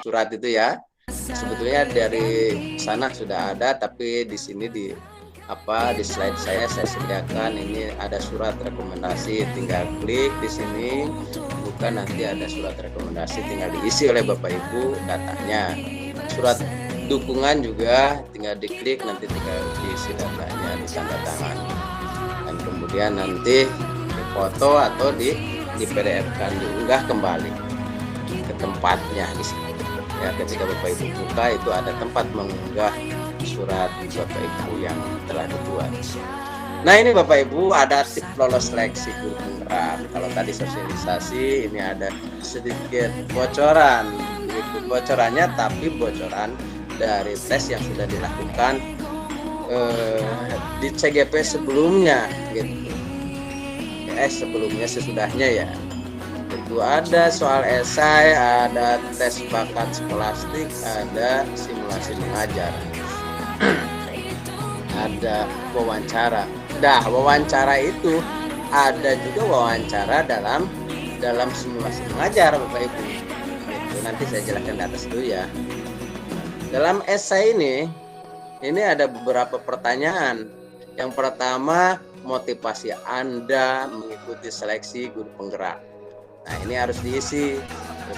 surat itu ya. Sebetulnya dari sana sudah ada, tapi di sini di slide saya sediakan ini ada surat rekomendasi, tinggal klik di sini, bukan nanti ada surat rekomendasi tinggal diisi oleh Bapak Ibu datanya. Surat dukungan juga tinggal diklik, nanti tinggal diisi datanya, ditanda tangan, dan kemudian nanti difoto atau di PDF-kan, diunggah kembali ke tempatnya di sini. Ya, ketika Bapak Ibu buka itu ada tempat mengunggah surat Bapak Ibu yang telah dibuat. Nah, ini Bapak Ibu ada tips lolos seleksi guru penggerak. Kalau tadi sosialisasi, ini ada sedikit bocoran. Itu bocorannya, tapi bocoran dari tes yang sudah dilakukan di CGP sebelumnya gitu. Sebelumnya sesudahnya ya. Itu ada soal esai, ada tes bakat skolastik, ada simulasi mengajar. Ada wawancara. Nah, wawancara itu ada juga wawancara dalam simulasi mengajar Bapak Ibu. Itu nanti saya jelaskan di atas dulu ya. Dalam esai ini ada beberapa pertanyaan. Yang pertama, motivasi Anda mengikuti seleksi guru penggerak. Nah, ini harus diisi.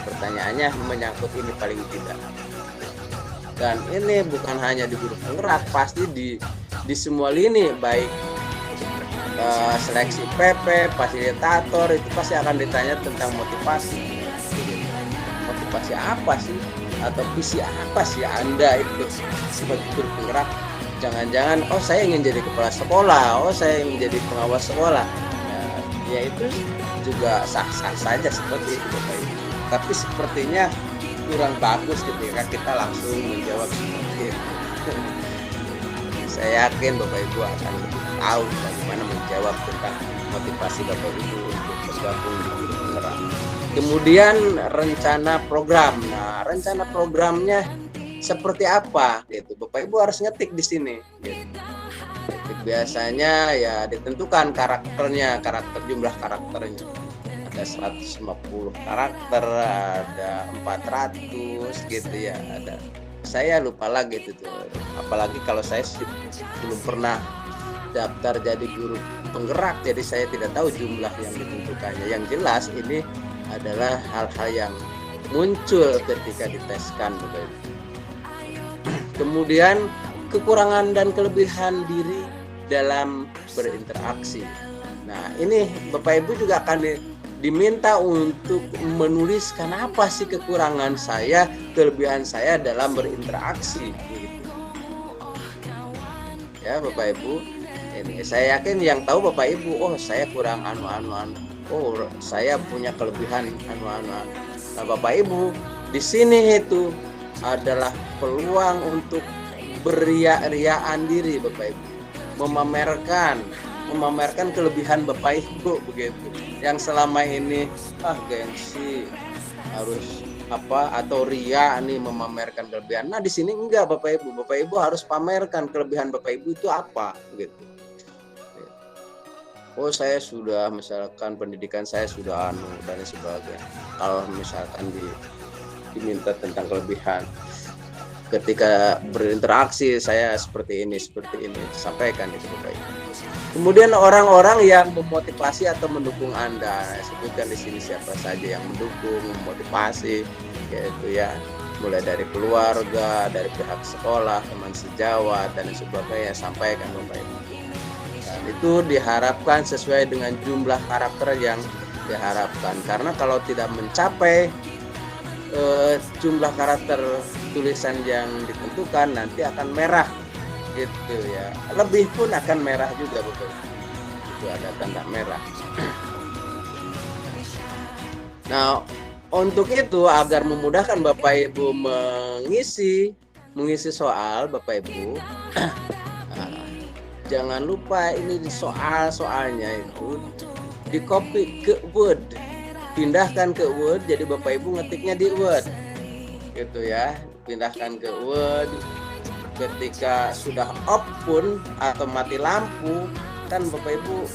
Pertanyaannya menyangkut ini paling tidak. Dan ini bukan hanya di guru penggerak, pasti di semua lini, baik seleksi PP, fasilitator, itu pasti akan ditanya tentang motivasi. Motivasi apa sih? Atau visi apa sih Anda itu sebagai guru penggerak? Jangan-jangan, saya ingin jadi kepala sekolah, saya ingin jadi pengawas sekolah. Ya itu juga sah-sah saja seperti itu Bapak Ibu. Tapi sepertinya kurang bagus ketika kita langsung menjawab seperti itu. Saya yakin Bapak Ibu akan lebih tahu bagaimana menjawab tentang motivasi Bapak Ibu untuk bergabung di guru penggerak. Kemudian rencana program. Nah, rencana programnya seperti apa? Gitu. Bapak Ibu harus ngetik di sini. Gitu. Biasanya ya ditentukan karakternya, jumlah karakternya. Ada 150 karakter, ada 400 gitu ya. Saya lupa lagi itu tuh. Apalagi kalau saya belum pernah daftar jadi guru penggerak, jadi saya tidak tahu jumlah yang ditentukannya. Yang jelas ini adalah hal-hal yang muncul ketika diteskan Bapak Ibu. Kemudian kekurangan dan kelebihan diri dalam berinteraksi. Nah, ini Bapak Ibu juga akan diminta untuk menuliskan apa sih kekurangan saya, kelebihan saya dalam berinteraksi. Ya Bapak Ibu, ini saya yakin yang tahu Bapak Ibu, saya kurang saya punya kelebihan Nah Bapak Ibu, di sini itu adalah peluang untuk beria-riaan diri Bapak Ibu. Memamerkan kelebihan Bapak Ibu begitu. Yang selama ini gengsi harus atau ria nih memamerkan kelebihan. Nah, di sini enggak Bapak Ibu. Bapak Ibu harus pamerkan kelebihan Bapak Ibu itu apa gitu. Saya sudah misalkan pendidikan saya sudah dan sebagainya. Kalau misalkan diminta tentang kelebihan ketika berinteraksi saya seperti ini sampaikan itu Bapak Ibu. Kemudian orang-orang yang memotivasi atau mendukung Anda, sebutkan di sini siapa saja yang mendukung, memotivasi, yaitu ya mulai dari keluarga, dari pihak sekolah, teman sejawat dan sebagainya, sampaikan Bapak Ibu. Dan itu diharapkan sesuai dengan jumlah karakter yang diharapkan, karena kalau tidak mencapai jumlah karakter tulisan yang ditentukan nanti akan merah gitu ya, lebih pun akan merah juga betul, itu ada tanda merah. Nah, untuk itu agar memudahkan Bapak Ibu mengisi soal Bapak Ibu, jangan lupa ini di soalnya itu di copy ke Word, pindahkan ke Word, jadi Bapak Ibu ngetiknya di Word gitu ya, pindahkan ke Word. Ketika sudah off pun atau mati lampu, kan Bapak Ibu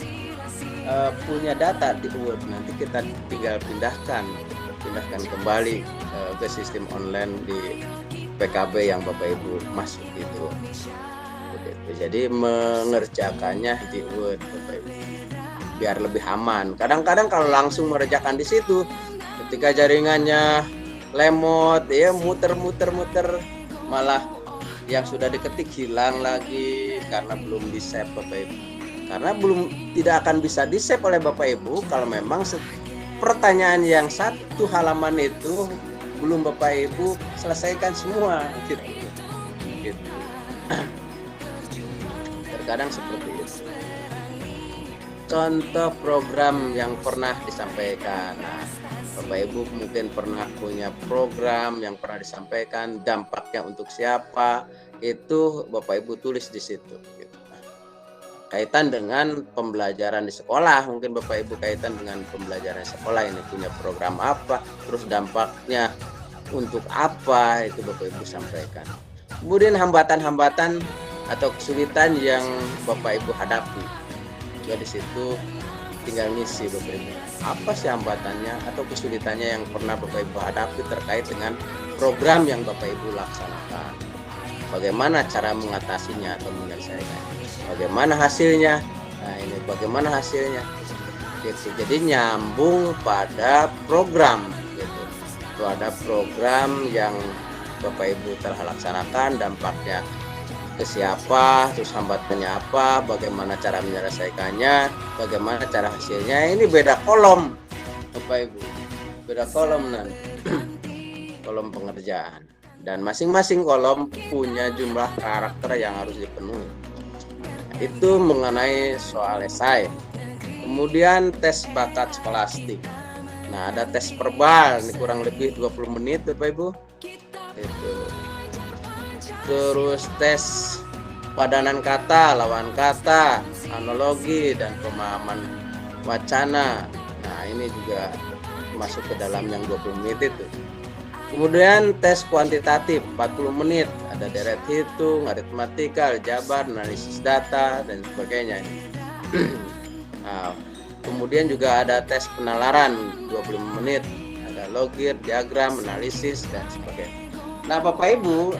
punya data di Word, nanti kita tinggal pindahkan pindahkan kembali ke sistem online di PKB yang Bapak Ibu masuk itu. Begitu. Jadi mengerjakannya di Word Bapak Ibu, biar lebih aman. Kadang-kadang kalau langsung mengerjakan di situ, ketika jaringannya lemot, ya muter-muter, malah yang sudah diketik hilang lagi karena belum di-save Bapak Ibu. Karena tidak akan bisa di-save oleh Bapak Ibu kalau memang pertanyaan yang satu halaman itu belum Bapak Ibu selesaikan semua gitu. Terkadang seperti itu. Contoh program yang pernah disampaikan. Nah, Bapak Ibu mungkin pernah punya program yang pernah disampaikan, dampaknya untuk siapa, itu Bapak Ibu tulis di situ. Gitu. Kaitan dengan pembelajaran di sekolah, mungkin Bapak Ibu kaitan dengan pembelajaran sekolah ini punya program apa, terus dampaknya untuk apa, itu Bapak Ibu sampaikan. Kemudian hambatan-hambatan atau kesulitan yang Bapak Ibu hadapi, juga di situ tinggal ngisi Bapak Ibu. Apa sih hambatannya atau kesulitannya yang pernah Bapak Ibu hadapi terkait dengan program yang Bapak Ibu laksanakan? Bagaimana cara mengatasinya atau menyelesaikannya? Bagaimana hasilnya? Nah, ini bagaimana hasilnya? Gitu. Jadi nyambung pada program gitu. Itu ada program yang Bapak Ibu telah laksanakan, dampaknya ke siapa, terus hambatannya apa, bagaimana cara menyelesaikannya, bagaimana cara hasilnya. Ini beda kolom Bapak Ibu, beda kolom nanti kolom pengerjaan, dan masing-masing kolom punya jumlah karakter yang harus dipenuhi. Itu mengenai soal esai. Kemudian tes bakat skolastik. Nah, ada tes verbal, ini kurang lebih 20 menit Bapak Ibu. Itu. Terus tes padanan kata, lawan kata, analogi, dan pemahaman wacana. Nah, ini juga masuk ke dalam yang 20 menit itu. Kemudian tes kuantitatif 40 menit, ada deret hitung, aritmatika, aljabar, analisis data, dan sebagainya. Nah, kemudian juga ada tes penalaran 20 menit, ada logir, diagram, analisis, dan sebagainya. Nah, Bapak Ibu,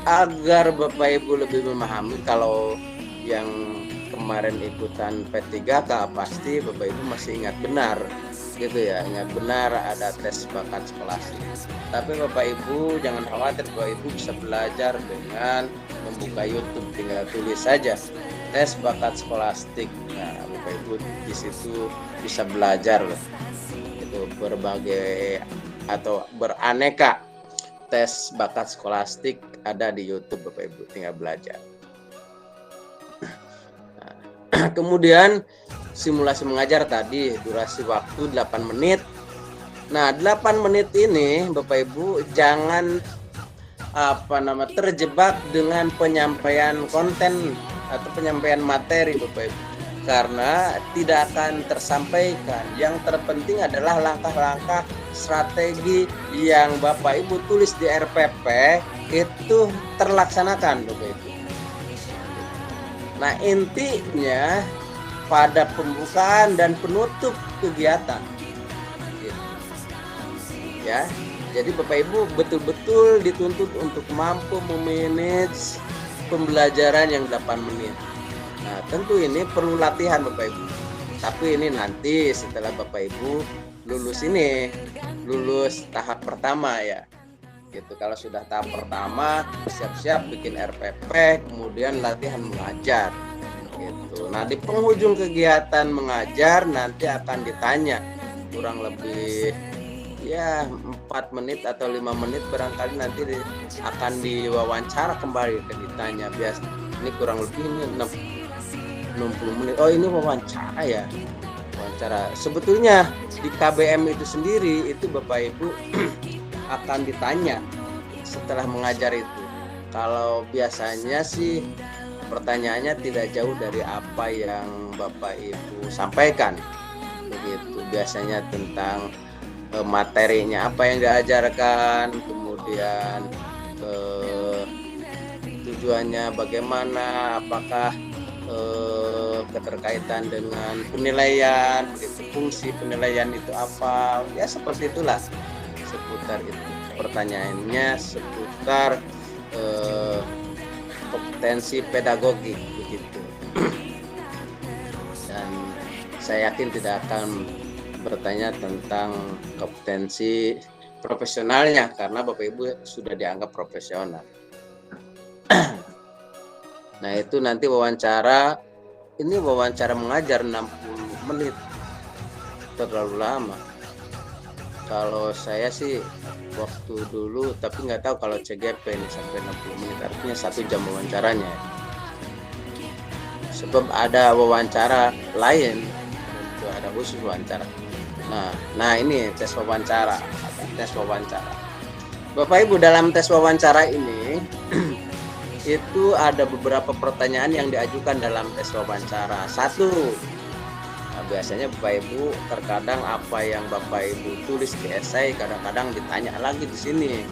agar Bapak Ibu lebih memahami, kalau yang kemarin ikutan P3K pasti Bapak Ibu masih ingat benar gitu ya, ingat benar ada tes bakat skolastik. Tapi Bapak Ibu jangan khawatir, Bapak Ibu bisa belajar dengan membuka YouTube, tinggal tulis saja tes bakat skolastik. Nah, Bapak Ibu di situ bisa belajar itu berbagai atau beraneka tes bakat skolastik ada di YouTube, Bapak Ibu tinggal belajar. Nah, kemudian simulasi mengajar tadi durasi waktu 8 menit. Nah, 8 menit ini Bapak Ibu jangan terjebak dengan penyampaian konten atau penyampaian materi Bapak Ibu, karena tidak akan tersampaikan. Yang terpenting adalah langkah-langkah strategi yang Bapak Ibu tulis di RPP itu terlaksanakan Bapak Ibu. Nah, intinya pada pembukaan dan penutup kegiatan gitu. Ya, jadi Bapak Ibu betul-betul dituntut untuk mampu memanage pembelajaran yang 8 menit. Nah, tentu ini perlu latihan Bapak Ibu. Tapi ini nanti setelah Bapak Ibu lulus tahap pertama ya. Gitu. Kalau sudah tahap pertama, siap-siap bikin RPP, kemudian latihan mengajar. Gitu. Nah, di penghujung kegiatan mengajar nanti akan ditanya kurang lebih ya 4 menit atau 5 menit barangkali nanti akan diwawancara kembali, ditanya biasa ini kurang lebih ini 60 menit. Oh, ini wawancara ya. Wawancara. Sebetulnya di KBM itu sendiri itu Bapak Ibu akan ditanya setelah mengajar itu. Kalau biasanya sih pertanyaannya tidak jauh dari apa yang Bapak Ibu sampaikan. Begitu. Biasanya tentang materinya apa yang diajarkan, kemudian tujuannya bagaimana, apakah keterkaitan dengan penilaian, fungsi penilaian itu apa, ya seperti itulah. seputar itu. Pertanyaannya seputar kompetensi pedagogik begitu. Dan saya yakin tidak akan bertanya tentang kompetensi profesionalnya karena Bapak Ibu sudah dianggap profesional. Nah, itu nanti wawancara mengajar 60 menit. Terlalu lama. Kalau saya sih waktu dulu, tapi nggak tahu kalau CGP ini sampai 60 menit, artinya 1 jam wawancaranya. Sebab ada wawancara lain, itu ada khusus wawancara. Nah ini tes wawancara. Bapak Ibu, dalam tes wawancara ini itu ada beberapa pertanyaan yang diajukan dalam tes wawancara. 1, biasanya Bapak Ibu terkadang apa yang Bapak Ibu tulis di esai kadang-kadang ditanya lagi di sini.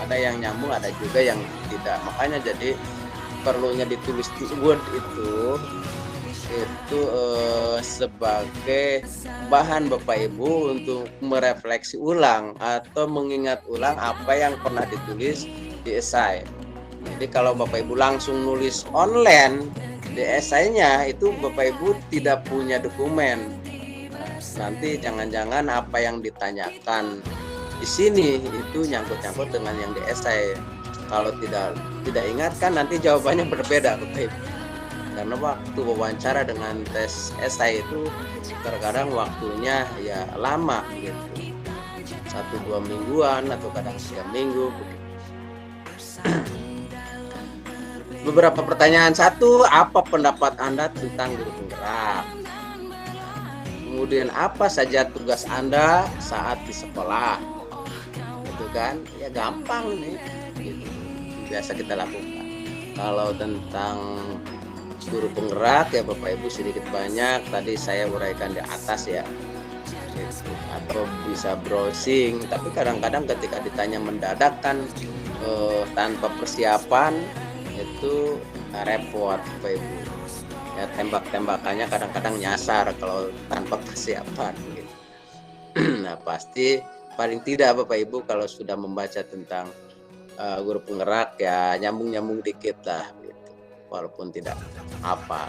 Ada yang nyambung, ada juga yang tidak. Makanya jadi perlunya ditulis di Word itu sebagai bahan Bapak Ibu untuk merefleksi ulang atau mengingat ulang apa yang pernah ditulis di esai. Jadi kalau Bapak Ibu langsung nulis online di esainya itu Bapak Ibu tidak punya dokumen. Nanti jangan-jangan apa yang ditanyakan di sini itu nyangkut-nyangkut dengan yang di esai. Kalau tidak ingat kan nanti jawabannya berbeda Bapak Ibu. Karena waktu wawancara dengan tes esai itu terkadang waktunya ya lama gitu. 1-2 mingguan atau kadang 3 minggu. Beberapa pertanyaan. 1, apa pendapat Anda tentang guru penggerak? Kemudian apa saja tugas Anda saat di sekolah? Itu kan ya gampang nih. Gitu. Biasa kita lakukan. Kalau tentang guru penggerak ya Bapak Ibu sedikit banyak tadi saya uraikan di atas ya. Gitu. Atau bisa browsing, tapi kadang-kadang ketika ditanya mendadak kan tanpa persiapan itu repot Bapak Ibu. Ya tembak-tembakannya kadang-kadang nyasar kalau tanpa persiapan gitu. Nah, pasti paling tidak Bapak Ibu kalau sudah membaca tentang guru penggerak ya nyambung-nyambung dikit lah gitu. Walaupun tidak hafal.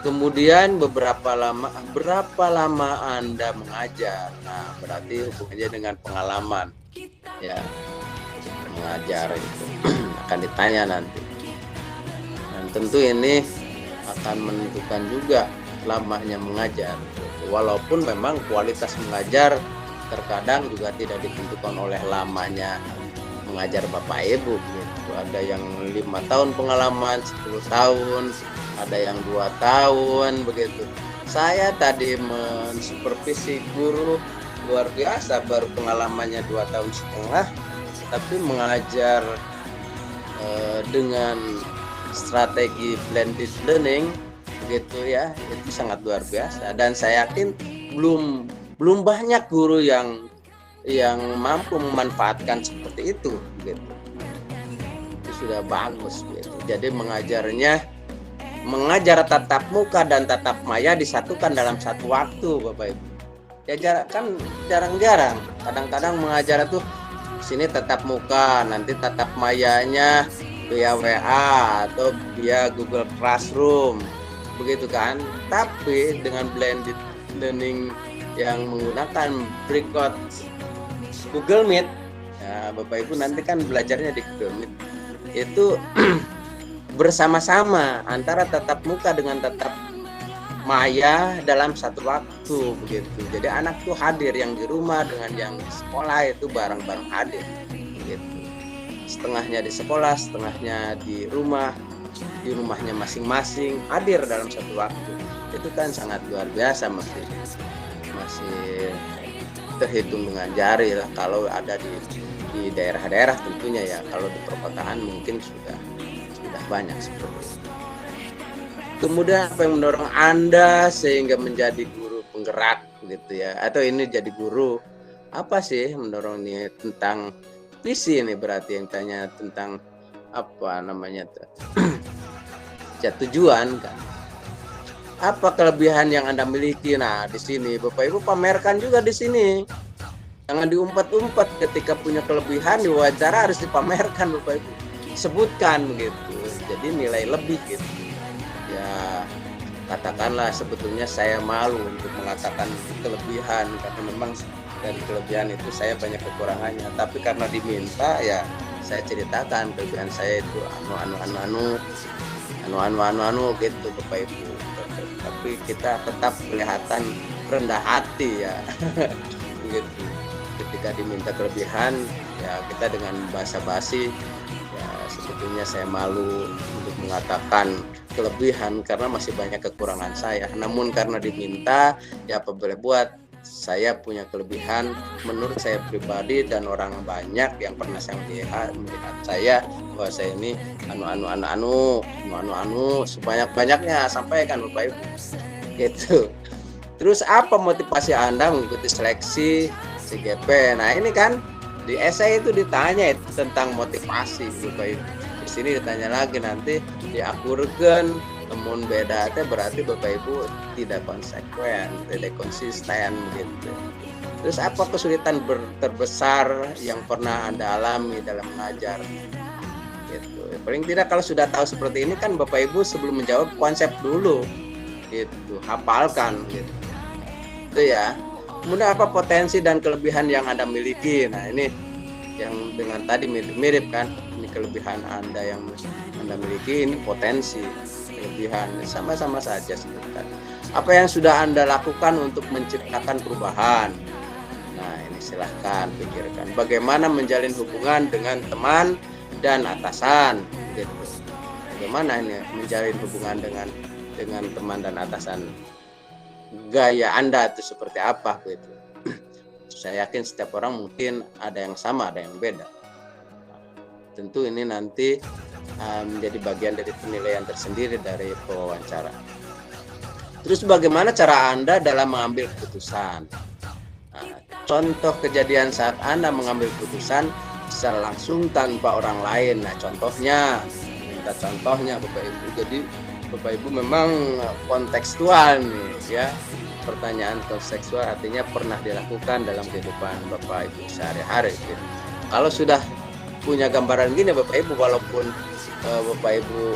Kemudian berapa lama Anda mengajar? Nah, berarti hubungannya dengan pengalaman. Ya. Mengajar itu akan ditanya nanti. Dan tentu ini akan menentukan juga lamanya mengajar. Walaupun memang kualitas mengajar terkadang juga tidak ditentukan oleh lamanya mengajar Bapak Ibu gitu. Ada yang 5 tahun pengalaman, 10 tahun, ada yang 2 tahun begitu. Saya tadi mensupervisi guru luar biasa, baru pengalamannya 2,5 tahun, tapi mengajar dengan strategi blended learning begitu ya, itu sangat luar biasa. Dan saya yakin belum banyak guru yang mampu memanfaatkan seperti itu gitu. Itu sudah bagus gitu. Jadi mengajar tatap muka dan tatap maya disatukan dalam satu waktu Bapak Ibu. Ya kan jarang-jarang. Kadang-kadang mengajar itu sini tatap muka, nanti tatap mayanya via WA atau via Google Classroom, begitu kan? Tapi dengan blended learning yang menggunakan berikut Google Meet, ya Bapak Ibu nanti kan belajarnya di Google Meet, itu bersama-sama antara tatap muka dengan tatap maya dalam satu waktu begitu. Jadi anak tuh hadir, yang di rumah dengan yang di sekolah itu bareng-bareng hadir begitu. Setengahnya di sekolah, setengahnya di rumahnya masing-masing hadir dalam satu waktu. Itu kan sangat luar biasa, masih terhitung dengan jari lah kalau ada di daerah-daerah tentunya ya. Kalau di perkotaan mungkin sudah banyak seperti itu. Kemudian apa yang mendorong Anda sehingga menjadi guru penggerak gitu ya, atau ini jadi guru? Apa sih mendorong ini? Tentang visi ini berarti yang tanya tentang apa namanya ya, tujuan kan. Apa kelebihan yang Anda miliki? Nah, di sini Bapak Ibu pamerkan juga di sini. Jangan diumpat-umpat, ketika punya kelebihan di wawancara harus dipamerkan Bapak Ibu. Sebutkan begitu. Jadi nilai lebih gitu. Ya katakanlah sebetulnya saya malu untuk mengatakan kelebihan karena memang dari kelebihan itu saya banyak kekurangannya. Tapi karena diminta ya saya ceritakan kelebihan saya itu anu gitu Bapak Ibu. Tapi kita tetap kelihatan rendah hati ya. Begitu. Ketika diminta kelebihan ya kita dengan basa-basi ya sebetulnya saya malu untuk mengatakan kelebihan karena masih banyak kekurangan saya. Namun karena diminta ya apa boleh buat, saya punya kelebihan menurut saya pribadi dan orang banyak yang pernah saya melihat saya bahwa saya ini anu sebanyak-banyaknya sampaikan Bapak Ibu gitu. Terus apa motivasi Anda mengikuti seleksi CGP? Nah ini kan di esai itu ditanya itu tentang motivasi Bapak Ibu. Di sini ditanya lagi nanti diakurkan, namun beda itu berarti Bapak Ibu tidak konsekuen, tidak konsisten gitu. Terus apa kesulitan terbesar yang pernah Anda alami dalam mengajar? Gitu. Paling tidak kalau sudah tahu seperti ini kan Bapak Ibu sebelum menjawab konsep dulu, gitu, hafalkan gitu. Itu ya. Kemudian apa potensi dan kelebihan yang Anda miliki? Nah ini yang dengan tadi mirip kan, ini kelebihan Anda yang Anda miliki, ini potensi kelebihan, sama-sama saja sebutkan. Apa yang sudah Anda lakukan untuk menciptakan perubahan? Nah ini silahkan pikirkan. Bagaimana menjalin hubungan dengan teman dan atasan? Gitu. Bagaimana ini menjalin hubungan dengan teman dan atasan? Gaya Anda itu seperti apa gitu. Saya yakin setiap orang mungkin ada yang sama, ada yang beda. Tentu ini nanti menjadi bagian dari penilaian tersendiri dari pewawancara. Terus bagaimana cara Anda dalam mengambil keputusan? Nah, contoh kejadian saat Anda mengambil keputusan secara langsung tanpa orang lain. Nah contohnya, minta contohnya Bapak Ibu. Jadi Bapak Ibu memang kontekstual nih ya. Pertanyaan kontekstual artinya pernah dilakukan dalam kehidupan Bapak Ibu sehari-hari gitu. Kalau sudah punya gambaran gini Bapak Ibu, walaupun Bapak Ibu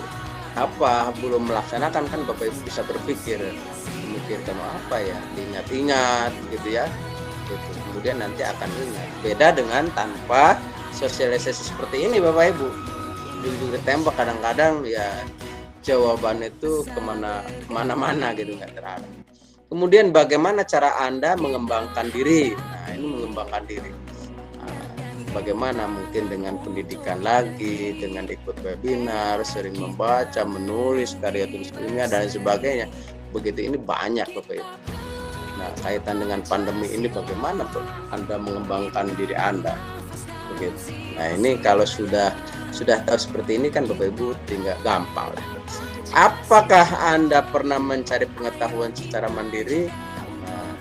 belum melaksanakan kan Bapak Ibu bisa memikirkan apa ya, diingat-ingat gitu ya. Gitu. Kemudian nanti akan ingat. Beda dengan tanpa sosialisasi seperti ini Bapak Ibu. Duduk ditembak kadang-kadang ya jawaban itu kemana-mana gitu, nggak terarah. Kemudian bagaimana cara Anda mengembangkan diri? Nah ini mengembangkan diri. Bagaimana mungkin dengan pendidikan lagi, dengan ikut webinar, sering membaca, menulis, karya tulis ilmiah dan sebagainya. Begitu ini banyak Bapak Ibu. Nah kaitan dengan pandemi ini bagaimana Anda mengembangkan diri Anda? Begitu. Nah ini kalau sudah tahu seperti ini kan Bapak Ibu tinggal gampang lah. Apakah Anda pernah mencari pengetahuan secara mandiri? Nah,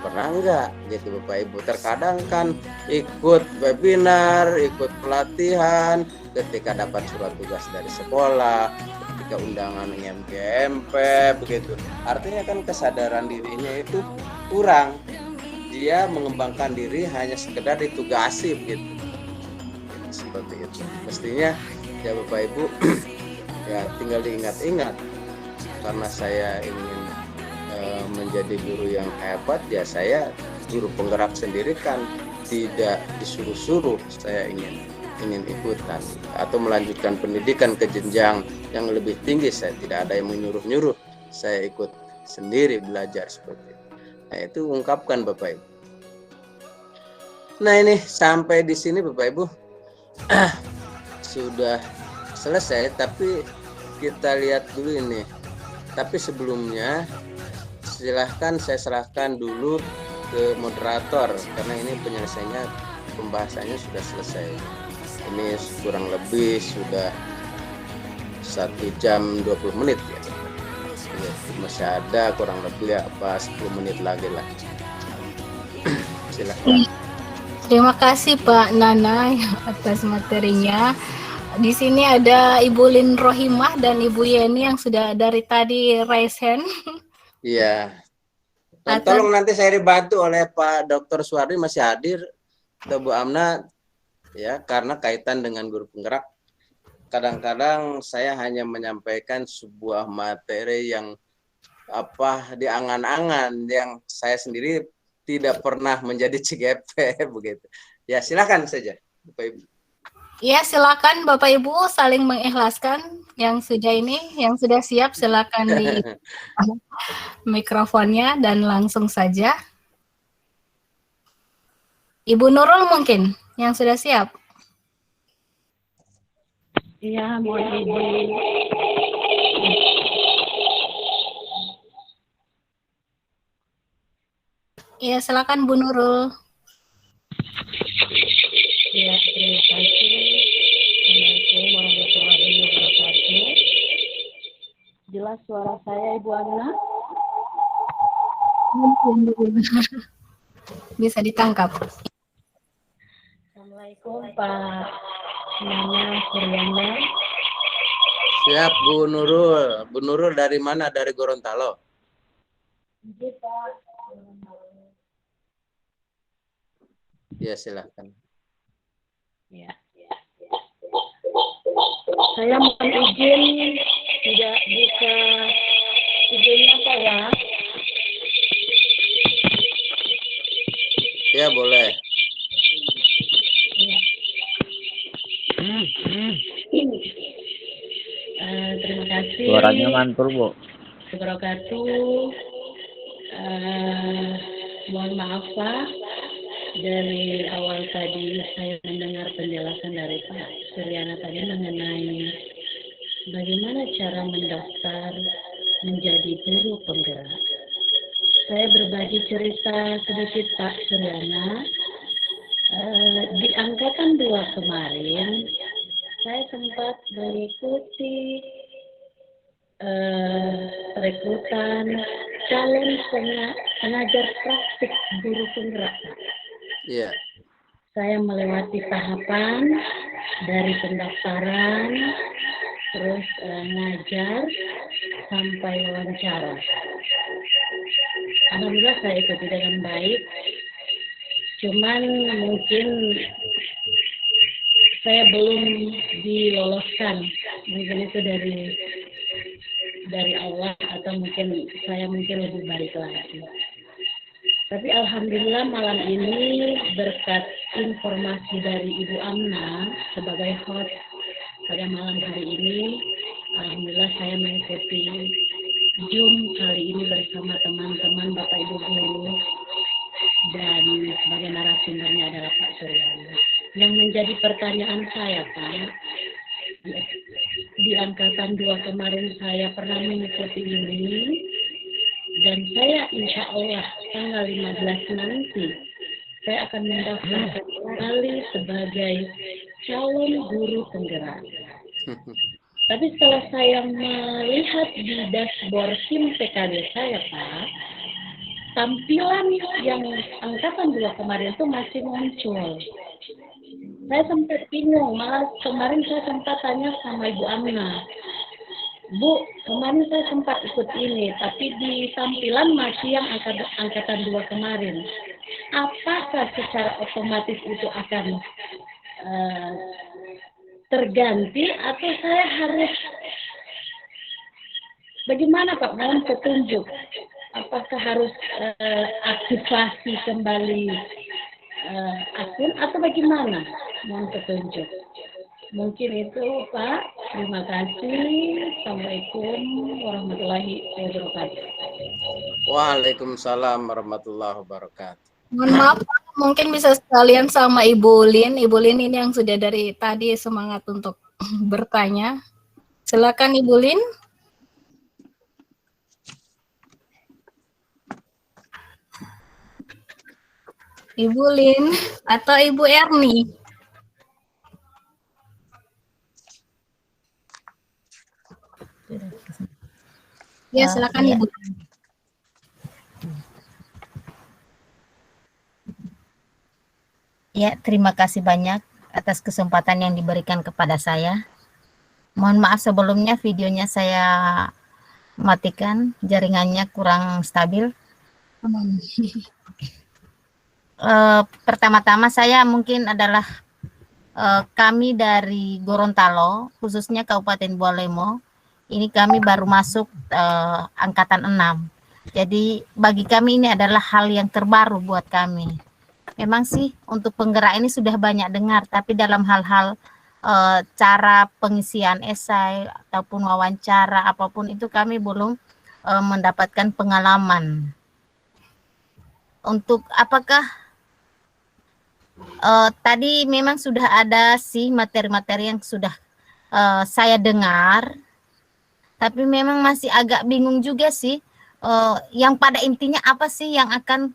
pernah enggak gitu Bapak Ibu? Terkadang kan ikut webinar, ikut pelatihan, ketika dapat surat tugas dari sekolah, ketika undangan IMGMP begitu. Artinya kan kesadaran dirinya itu kurang. Dia mengembangkan diri hanya sekedar ditugasi begitu. Seperti itu. Mestinya ya Bapak Ibu ya tinggal diingat-ingat, karena saya ingin menjadi guru yang hebat ya saya guru penggerak sendiri kan, tidak disuruh-suruh. Saya ingin ikutan atau melanjutkan pendidikan ke jenjang yang lebih tinggi, saya tidak ada yang menyuruh-nyuruh, saya ikut sendiri belajar seperti itu. Nah itu ungkapkan Bapak Ibu. Nah ini sampai di sini Bapak Ibu sudah selesai, tapi kita lihat dulu ini. Tapi sebelumnya silahkan saya serahkan dulu ke moderator karena ini penyelesaiannya, pembahasannya sudah selesai. Ini kurang lebih sudah 1 jam 20 menit ya. Masih ada kurang lebih 10 menit lagi lah. Silahkan. Terima kasih Pak Nana atas materinya. Di sini ada Ibu Lin Rohimah dan Ibu Yeni yang sudah dari tadi raise hand. Iya. Dan tolong nanti saya dibantu oleh Pak Dr. Suwardi masih hadir atau Bu Amna ya, karena kaitan dengan guru penggerak. Kadang-kadang saya hanya menyampaikan sebuah materi yang diangan-angan, yang saya sendiri tidak pernah menjadi CGP begitu. Ya silakan saja Bapak Ibu. Ya, silakan Bapak Ibu saling mengikhlaskan. Yang sudah siap silakan di mikrofonnya dan langsung saja. Ibu Nurul mungkin yang sudah siap. Iya, mohon izin. Ya, silakan Bu Nurul. Ya, terima kasih. Assalamualaikum warahmatullahi wabarakatuh. Jelas suara saya, Ibu Amna? Bisa ditangkap. Assalamualaikum Pak Nana Suryana. Siap Bu Nurul. Bu Nurul dari mana? Dari Gorontalo? Iya Pak. Ya silakan. Ya. Saya mohon izin tidak buka videonya Pak ya. Ya boleh. Ya. Terima kasih. Suaranya mantul, Bu. Wabarakatuh. Mohon maaf Pak, dari awal tadi saya mendengar penjelasan dari Pak Suryana tadi mengenai bagaimana cara mendaftar menjadi guru penggerak. Saya berbagi cerita sedikit Pak Suryana. Di angkatan 2 kemarin, saya sempat mengikuti rekrutan calon pengajar praktik guru penggerak. Iya. Saya melewati tahapan dari pendaftaran, terus ngajar sampai wawancara. Alhamdulillah saya ikuti dengan baik. Cuman mungkin saya belum diloloskan. Mungkin itu dari Allah atau mungkin saya lebih baik lagi. Tapi alhamdulillah malam ini berkat informasi dari Ibu Amna sebagai host pada malam hari ini, alhamdulillah saya mengikuti Zoom kali ini bersama teman-teman Bapak Ibu guru dan sebagai narasumbernya adalah Pak Suryana. Yang menjadi pertanyaan saya Pak, di angkatan 2 kemarin saya pernah mengikuti ini dan saya insya Allah tanggal 15 nanti saya akan mendaftar kembali sebagai calon guru penggerak. Tapi setelah saya melihat di dashboard SIM PKD saya Pak, tampilan yang angkatan 2 kemarin itu masih muncul. Saya sempat bingung, malah kemarin saya sempat tanya sama Ibu Amna, Bu, kemarin saya sempat ikut ini, tapi di tampilan masih yang angkatan 2 kemarin. Apakah secara otomatis itu akan terganti atau saya harus bagaimana Pak? Mohon petunjuk. Apakah harus aktivasi kembali akun atau bagaimana? Mohon petunjuk. Mungkin itu Pak. Terima kasih. Assalamualaikum warahmatullahi wabarakatuh. Waalaikumsalam warahmatullahi wabarakatuh. Mohon maaf, mungkin bisa sekalian sama Ibu Lin. Ibu Lin ini yang sudah dari tadi semangat untuk bertanya. Silakan Ibu Lin. Ibu Lin atau Ibu Erni. Ya, silakan Ya. Ibu. Ya, terima kasih banyak atas kesempatan yang diberikan kepada saya. Mohon maaf sebelumnya videonya saya matikan, jaringannya kurang stabil. Pertama-tama saya mungkin adalah kami dari Gorontalo, khususnya Kabupaten Bualemo. Ini kami baru masuk angkatan 6. Jadi bagi kami ini adalah hal yang terbaru buat kami. Memang sih untuk penggerak ini sudah banyak dengar, tapi dalam hal-hal cara pengisian esai ataupun wawancara apapun itu kami belum mendapatkan pengalaman. Untuk apakah tadi memang sudah ada sih materi-materi yang sudah saya dengar, tapi memang masih agak bingung juga sih yang pada intinya apa sih yang akan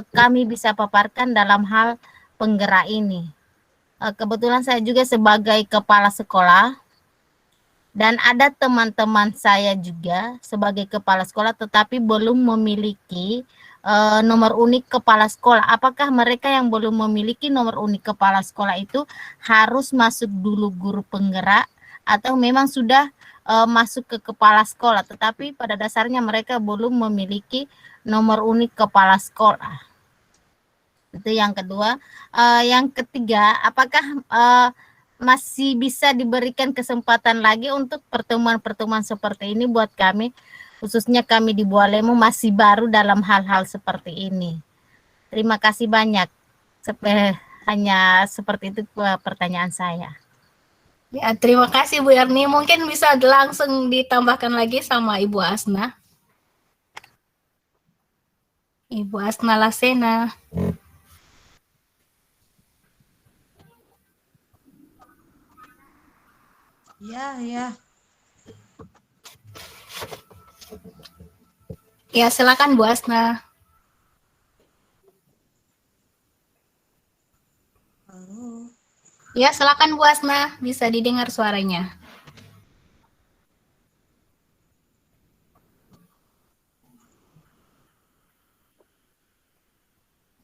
kami bisa paparkan dalam hal penggerak ini. Kebetulan saya juga sebagai kepala sekolah dan ada teman-teman saya juga sebagai kepala sekolah tetapi belum memiliki nomor unik kepala sekolah. Apakah mereka yang belum memiliki nomor unik kepala sekolah itu harus masuk dulu guru penggerak atau memang sudah masuk ke kepala sekolah tetapi pada dasarnya mereka belum memiliki nomor unik kepala sekolah? Itu yang kedua. Yang ketiga, apakah masih bisa diberikan kesempatan lagi untuk pertemuan-pertemuan seperti ini buat kami, khususnya kami di Bualemo masih baru dalam hal-hal seperti ini. Terima kasih banyak. Hanya seperti itu pertanyaan saya. Ya, terima kasih Bu Erni. Mungkin bisa langsung ditambahkan lagi sama Ibu Asna. Ibu Asna Lasena. Ya. Ya, silakan Bu Asna. Halo. Ya, silakan Bu Asna. Bisa didengar suaranya.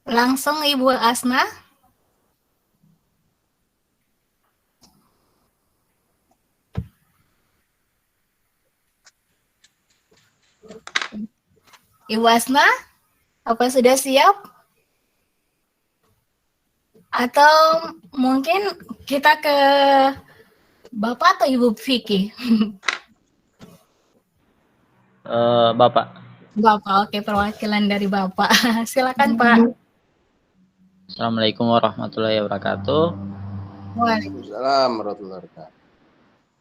Langsung Ibu Asna. Ibu Asna, apa sudah siap? Atau mungkin kita ke Bapak atau Ibu Vicky? Bapak. Bapak, oke, perwakilan dari Bapak. Silakan Pak. Assalamualaikum warahmatullahi wabarakatuh. Waalaikumsalam warahmatullahi wabarakatuh.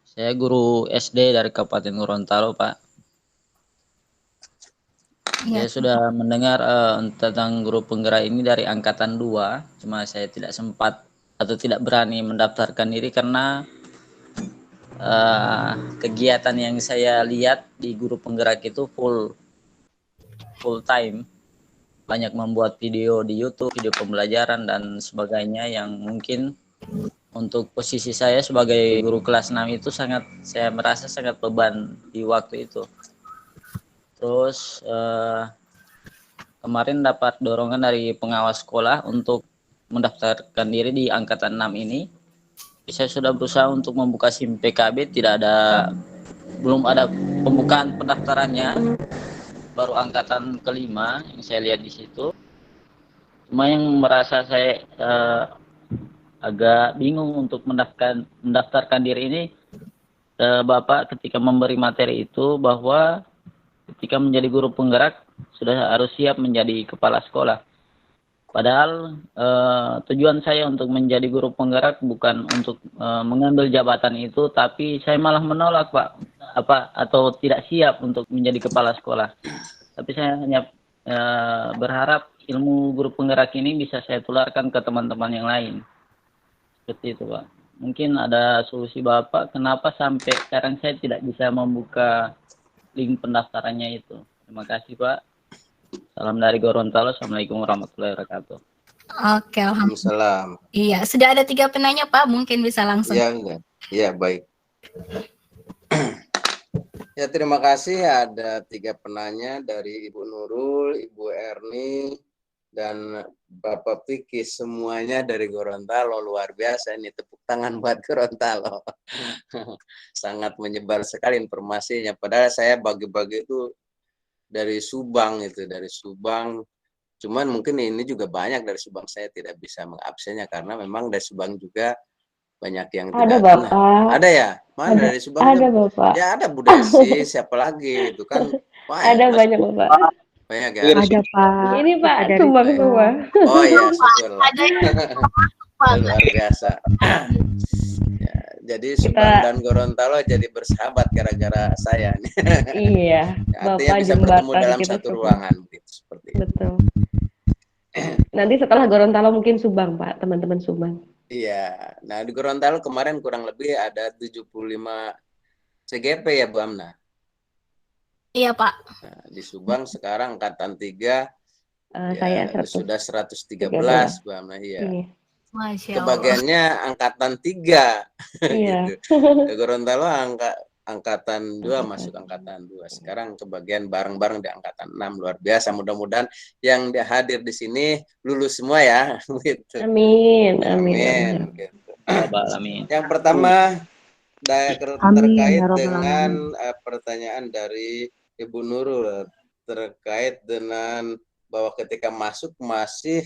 Saya guru SD dari Kabupaten Gorontalo, Pak. Ya. Saya sudah mendengar tentang guru penggerak ini dari angkatan 2, cuma saya tidak sempat atau tidak berani mendaftarkan diri karena kegiatan yang saya lihat di guru penggerak itu full time. Banyak membuat video di YouTube, video pembelajaran dan sebagainya yang mungkin untuk posisi saya sebagai guru kelas 6 itu saya merasa sangat beban di waktu itu. Terus kemarin dapat dorongan dari pengawas sekolah untuk mendaftarkan diri di angkatan 6 ini. Saya sudah berusaha untuk membuka SIM PKB, belum ada pembukaan pendaftarannya. Baru angkatan kelima yang saya lihat di situ. Cuma yang merasa saya agak bingung untuk mendaftarkan diri ini, Bapak ketika memberi materi itu bahwa ketika menjadi guru penggerak sudah harus siap menjadi kepala sekolah. Padahal tujuan saya untuk menjadi guru penggerak bukan untuk mengambil jabatan itu, tapi saya malah menolak Pak, atau tidak siap untuk menjadi kepala sekolah. Tapi saya hanya berharap ilmu guru penggerak ini bisa saya tularkan ke teman-teman yang lain. Seperti itu Pak. Mungkin ada solusi Bapak, kenapa sampai sekarang saya tidak bisa membuka link pendaftarannya itu. Terima kasih Pak. Salam dari Gorontalo. Assalamualaikum warahmatullahi wabarakatuh. Oke, Waalaikumsalam. Iya, sudah ada 3 penanya Pak, mungkin bisa langsung. Ya, baik. Ya, terima kasih. Ada 3 penanya dari Ibu Nurul, Ibu Erni, dan Bapak Vicky. Semuanya dari Gorontalo. Luar biasa ini, tepuk tangan buat Gorontalo. Sangat menyebar sekali informasinya. Padahal saya bagi-bagi itu dari Subang itu, dari Subang. Cuman mungkin ini juga banyak dari Subang, saya tidak bisa mengabsennya karena memang dari Subang juga banyak yang Ada tidak kena. Bapak. Ada ya? Mana Ada, dari Subang? ada Bapak. Ya ada Bu Desi, siapa lagi itu kan banyak. Ada banyak Bapak. Banyak ya. Ada Pak. Ini Pak, Kita dari Subang Subang. semua. Oh iya, syukurlah. Ada yang Luar biasa. Ya, jadi Subang dan Gorontalo jadi bersahabat gara-gara saya nih. Iya, Artinya Bapak bisa bertemu jembatan dalam kita satu semua. ruangan begitu, seperti itu. Betul. Nanti setelah Gorontalo mungkin Subang, Pak, teman-teman Subang. Iya. Nah, di Gorontalo kemarin kurang lebih ada 75 CGP ya Bu Amna. Iya Pak. Nah, di Subang sekarang angkatan 3 Saya ya, 100. sudah 113 Bu Amna. Iya. Iya. Masya Allah. Kebagiannya angkatan 3 Iya. gitu. Di Gorontalo angkatan 2 masuk angkatan 2. Sekarang kebagian bareng-bareng di angkatan 6. Luar biasa. Mudah-mudahan yang hadir di sini lulus semua ya. Gitu. Amin, amin, Amin. amin. Gitu. Amin. Yang pertama terkait ya Rabbal dengan Alamin. pertanyaan dari Ibu Nurul terkait dengan bahwa ketika masuk masih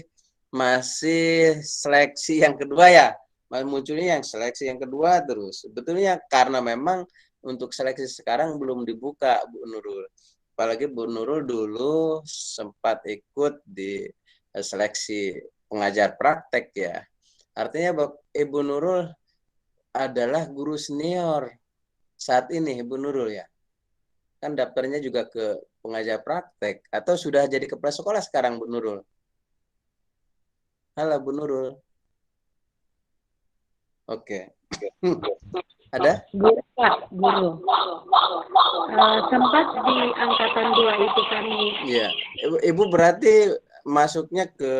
seleksi yang kedua ya, munculnya yang seleksi yang kedua terus. Sebetulnya karena memang untuk seleksi sekarang belum dibuka Bu Nurul. Apalagi Bu Nurul dulu sempat ikut di seleksi pengajar praktek ya. Artinya Ibu Nurul adalah guru senior saat ini Ibu Nurul ya. Kan daftarnya juga ke pengajar praktek atau sudah jadi kepala sekolah sekarang Bu Nurul? Halo Bu Nurul. Oke. Ada? Guru Pak, guru. Sempat di angkatan 2 itu kami. Iya. Ibu berarti masuknya ke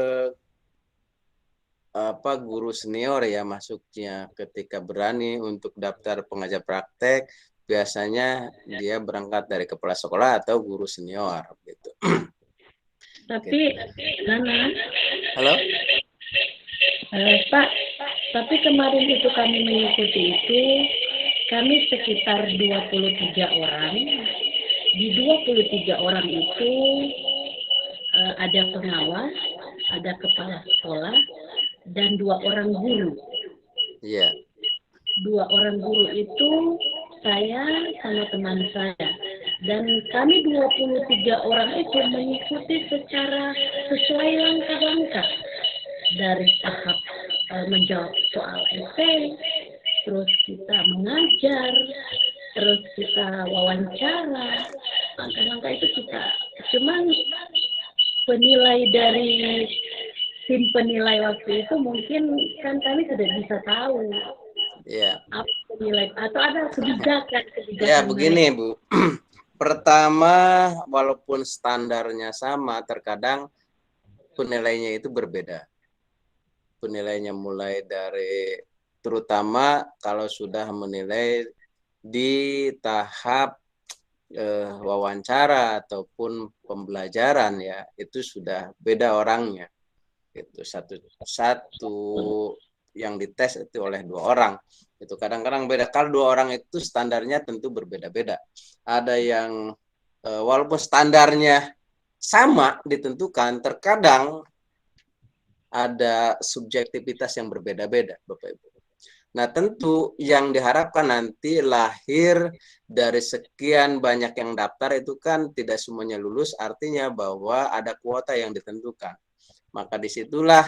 guru senior ya, masuknya ketika berani untuk daftar pengajar praktek, biasanya dia berangkat dari kepala sekolah atau guru senior gitu. Tapi Nana, Halo? Pak, tapi kemarin itu kami mengikuti itu, kami sekitar 23 orang. Di 23 orang itu ada pengawas, ada kepala sekolah, dan 2 orang guru. Iya. 2 orang guru itu saya sama teman saya. Dan kami 23 orang itu mengikuti secara sesuai langkah-langkah. Dari tahap menjawab soal esai, terus kita mengajar, terus kita wawancara. Langkah-langkah itu kita, cuman penilai dari tim penilai waktu itu mungkin kan kami sudah bisa tahu Iya. apa penilai atau ada kebijakan. Ya begini Bu. Pertama, walaupun standarnya sama, terkadang penilainya itu berbeda. Penilainya mulai dari, terutama kalau sudah menilai di tahap wawancara ataupun pembelajaran ya, itu sudah beda orangnya. Itu satu yang dites itu oleh 2 orang. Itu kadang-kadang beda. Kalau 2 orang itu standarnya tentu berbeda-beda. Ada yang walaupun standarnya sama ditentukan, terkadang ada subjektivitas yang berbeda-beda, Bapak Ibu. Nah, tentu yang diharapkan nanti lahir dari sekian banyak yang daftar itu kan tidak semuanya lulus, artinya bahwa ada kuota yang ditentukan. Maka disitulah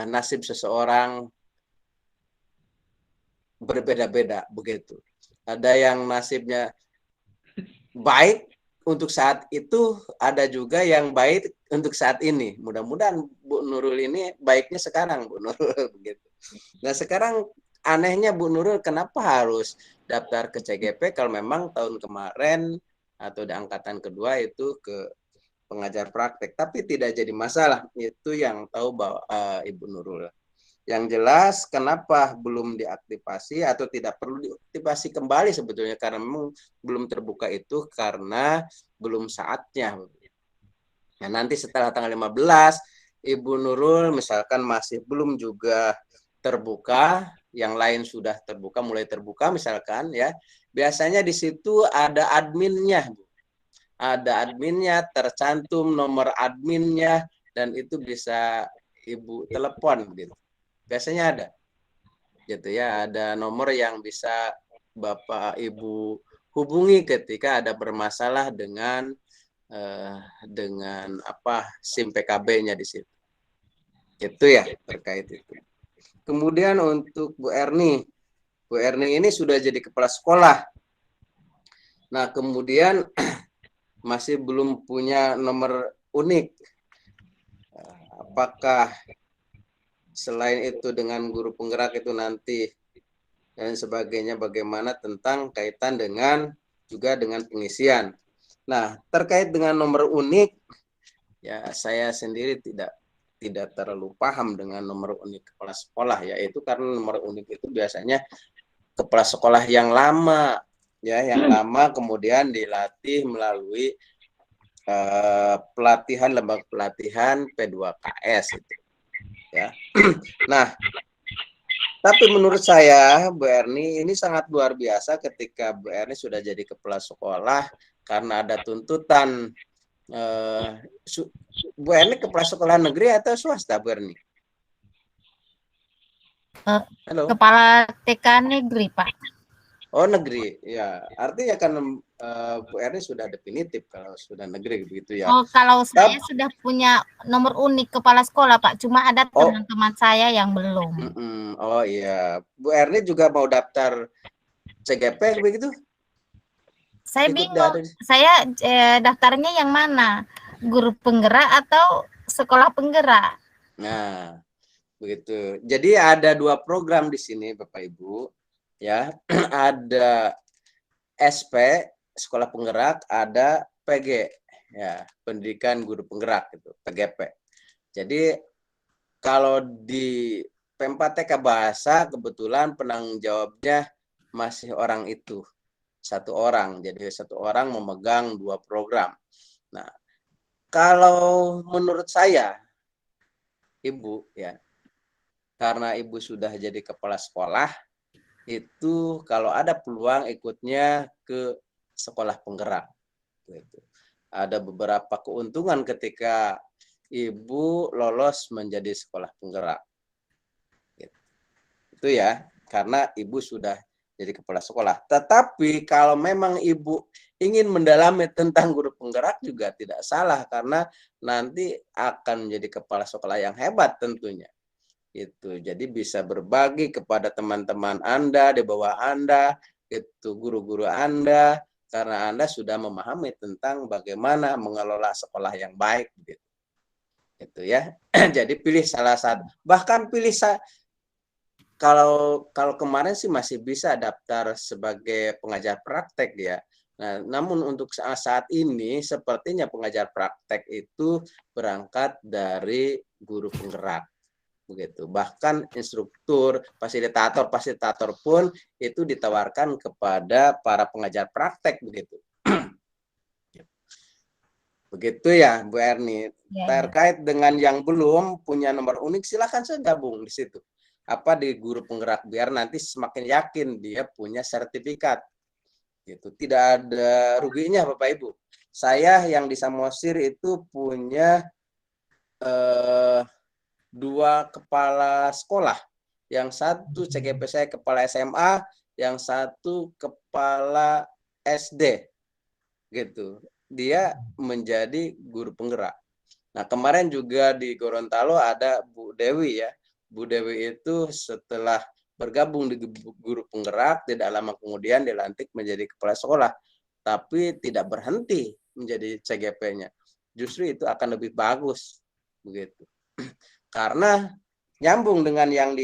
nasib seseorang berbeda-beda begitu. Ada yang nasibnya baik untuk saat itu, ada juga yang baik untuk saat ini. Mudah-mudahan Bu Nurul ini baiknya sekarang, Bu Nurul begitu. Nah, sekarang anehnya Bu Nurul kenapa harus daftar ke CGP kalau memang tahun kemarin atau di angkatan kedua itu ke pengajar praktek, tapi tidak jadi masalah. Itu yang tahu bahwa Ibu Nurul. Yang jelas kenapa belum diaktifasi atau tidak perlu diaktifasi kembali sebetulnya karena memang belum terbuka itu karena belum saatnya. Nah, nanti setelah tanggal 15 Ibu Nurul misalkan masih belum juga terbuka, yang lain sudah terbuka, mulai terbuka misalkan ya. Biasanya di situ ada adminnya, Bu. ada adminnya, tercantum nomor adminnya, dan itu bisa Ibu telepon gitu. Biasanya ada gitu ya, ada nomor yang bisa Bapak Ibu hubungi ketika ada bermasalah dengan SIM PKB-nya di situ. Itu ya terkait itu. Kemudian untuk Bu Erni ini sudah jadi kepala sekolah. Nah, kemudian masih belum punya nomor unik. Apakah selain itu dengan guru penggerak itu nanti dan sebagainya, bagaimana tentang kaitan dengan juga dengan pengisian. Nah, terkait dengan nomor unik, ya saya sendiri tidak terlalu paham dengan nomor unik kepala sekolah, yaitu karena nomor unik itu biasanya kepala sekolah yang lama, ya, yang lama kemudian dilatih melalui pelatihan, lembaga pelatihan P2KS itu, ya. Nah, tapi menurut saya Bu Erni ini sangat luar biasa ketika Bu Erni sudah jadi kepala sekolah karena ada tuntutan. Bu Erni kepala sekolah negeri atau swasta, Bu Erni? Halo. Kepala TK negeri, Pak. Oh, negeri, ya. Artinya kan Bu Erni sudah definitif kalau sudah negeri begitu ya. Oh, kalau saya sudah punya nomor unik kepala sekolah, Pak. Cuma ada teman-teman saya yang belum. Oh iya, Bu Erni juga mau daftar CGP begitu? Saya bingung. Saya daftarnya yang mana? Guru penggerak atau sekolah penggerak? Nah, begitu. Jadi ada 2 program di sini, Bapak Ibu. Ya, ada SP sekolah penggerak, ada PG, ya, pendidikan guru penggerak itu, PGP. Jadi kalau di P4TK bahasa kebetulan penanggung jawabnya masih orang itu, 1 orang. Jadi 1 orang memegang 2 program. Nah, kalau menurut saya, Ibu, ya, karena Ibu sudah jadi kepala sekolah, itu kalau ada peluang ikutnya ke sekolah penggerak. Gitu. Ada beberapa keuntungan ketika Ibu lolos menjadi sekolah penggerak. Gitu. Itu ya, karena Ibu sudah jadi kepala sekolah. Tetapi kalau memang Ibu ingin mendalami tentang guru penggerak juga tidak salah, karena nanti akan menjadi kepala sekolah yang hebat tentunya. Itu jadi bisa berbagi kepada teman-teman Anda di bawah Anda, itu guru-guru Anda, karena Anda sudah memahami tentang bagaimana mengelola sekolah yang baik gitu. Itu ya. Jadi pilih salah satu. Bahkan pilih kalau kemarin sih masih bisa daftar sebagai pengajar praktek ya. Nah, namun untuk saat ini sepertinya pengajar praktek itu berangkat dari guru penggerak. Begitu. Bahkan instruktur, fasilitator pun itu ditawarkan kepada para pengajar praktek begitu. Begitu ya, Bu Erni. Terkait dengan yang belum punya nomor unik, silakan saya gabung di situ. Apa di guru penggerak, biar nanti semakin yakin dia punya sertifikat. Gitu. Tidak ada ruginya Bapak Ibu. Saya yang di Samosir itu punya 2 kepala sekolah, yang satu CGP saya kepala SMA, yang satu kepala SD, gitu. Dia menjadi guru penggerak. Nah, kemarin juga di Gorontalo ada Bu Dewi ya. Bu Dewi itu setelah bergabung di guru penggerak, tidak lama kemudian dilantik menjadi kepala sekolah, tapi tidak berhenti menjadi CGP-nya. Justru itu akan lebih bagus, begitu. Karena nyambung dengan yang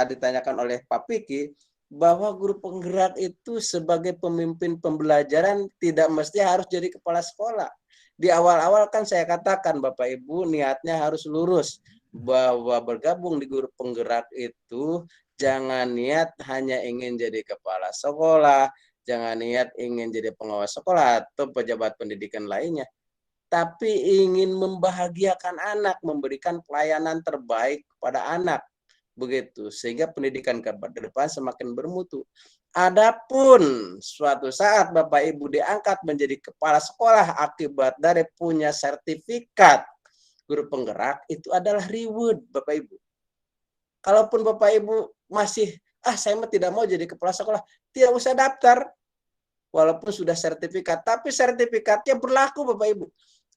ditanyakan oleh Pak Piki, bahwa guru penggerak itu sebagai pemimpin pembelajaran tidak mesti harus jadi kepala sekolah. Di awal-awal kan saya katakan Bapak Ibu niatnya harus lurus, bahwa bergabung di guru penggerak itu jangan niat hanya ingin jadi kepala sekolah, jangan niat ingin jadi pengawas sekolah atau pejabat pendidikan lainnya, tapi ingin membahagiakan anak, memberikan pelayanan terbaik kepada anak, begitu, sehingga pendidikan ke depan semakin bermutu. Adapun suatu saat Bapak Ibu diangkat menjadi kepala sekolah akibat dari punya sertifikat guru penggerak, itu adalah reward Bapak Ibu. Kalaupun Bapak Ibu masih saya mah tidak mau jadi kepala sekolah, tidak usah daftar walaupun sudah sertifikat, tapi sertifikatnya berlaku Bapak Ibu.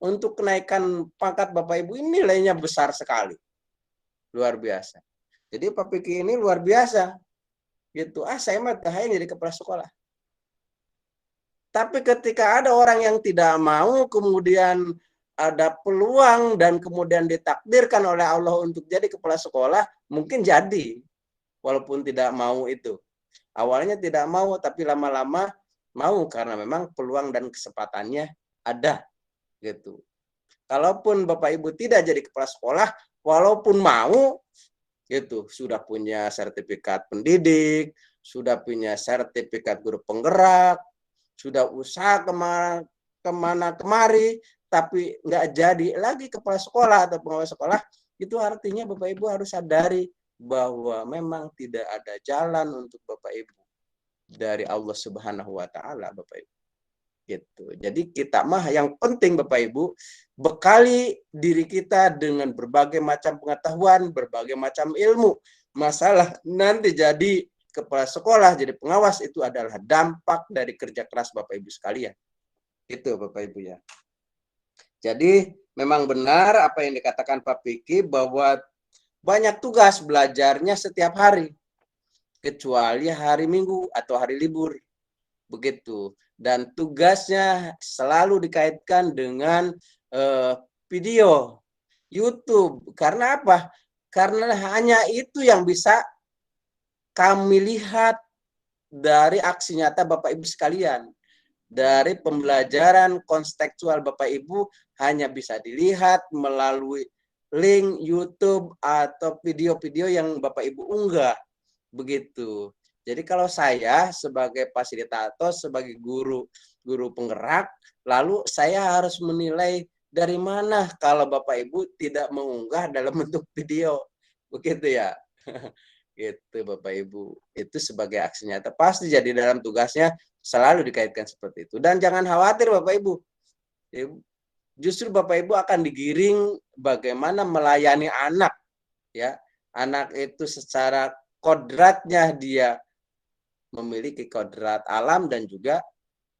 Untuk kenaikan pangkat Bapak Ibu ini nilainya besar sekali. Luar biasa. Jadi Pak Piki ini luar biasa. Gitu. Saya mah jadi kepala sekolah. Tapi ketika ada orang yang tidak mau, kemudian ada peluang dan kemudian ditakdirkan oleh Allah untuk jadi kepala sekolah, mungkin jadi. Walaupun tidak mau itu. Awalnya tidak mau, tapi lama-lama mau karena memang peluang dan kesempatannya ada. Gitu. Kalaupun Bapak Ibu tidak jadi kepala sekolah, walaupun mau, gitu, sudah punya sertifikat pendidik, sudah punya sertifikat guru penggerak, sudah usaha kemana kemari, tapi nggak jadi lagi kepala sekolah atau pengawas sekolah, itu artinya Bapak Ibu harus sadari bahwa memang tidak ada jalan untuk Bapak Ibu dari Allah Subhanahu wa Ta'ala, Bapak Ibu. Gitu. Jadi kita mah yang penting Bapak Ibu bekali diri kita dengan berbagai macam pengetahuan, berbagai macam ilmu. Masalah nanti jadi kepala sekolah, jadi pengawas itu adalah dampak dari kerja keras Bapak Ibu sekalian. Itu Bapak Ibu ya. Jadi memang benar apa yang dikatakan Pak Piki bahwa banyak tugas belajarnya setiap hari kecuali hari Minggu atau hari libur. Begitu. Dan tugasnya selalu dikaitkan dengan video YouTube. Karena apa? Karena hanya itu yang bisa kami lihat dari aksi nyata Bapak Ibu sekalian. Dari pembelajaran kontekstual Bapak Ibu hanya bisa dilihat melalui link YouTube atau video-video yang Bapak Ibu unggah. Begitu. Jadi kalau saya sebagai fasilitator, sebagai guru penggerak, lalu saya harus menilai dari mana kalau Bapak Ibu tidak mengunggah dalam bentuk video. Begitu ya. Gitu Bapak Ibu. Itu sebagai aksi nyata. Pasti jadi dalam tugasnya selalu dikaitkan seperti itu. Dan jangan khawatir Bapak Ibu. Justru Bapak Ibu akan digiring bagaimana melayani anak. Ya, anak itu secara kodratnya dia memiliki kodrat alam dan juga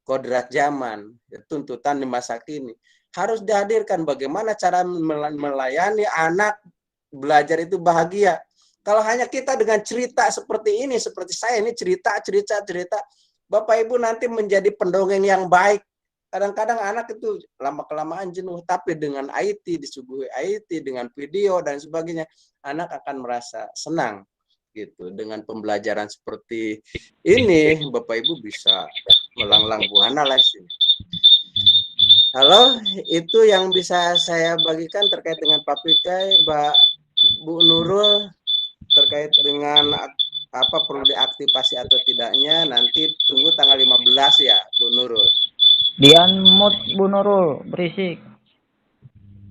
kodrat zaman, tuntutan di masa kini. Harus dihadirkan bagaimana cara melayani anak belajar itu bahagia. Kalau hanya kita dengan cerita seperti ini, seperti saya ini cerita, Bapak Ibu nanti menjadi pendongeng yang baik. Kadang-kadang anak itu lama-kelamaan jenuh, tapi dengan IT, disuguhi IT, dengan video dan sebagainya, anak akan merasa senang. Gitu. Dengan pembelajaran seperti ini, Bapak Ibu bisa melanglang buana lah sini. Halo, itu yang bisa saya bagikan terkait dengan Pak Pikai, Bu Nurul, terkait dengan apa perlu diaktifasi atau tidaknya, nanti tunggu tanggal 15 ya, Bu Nurul. Di-unmute Bu Nurul, berisik.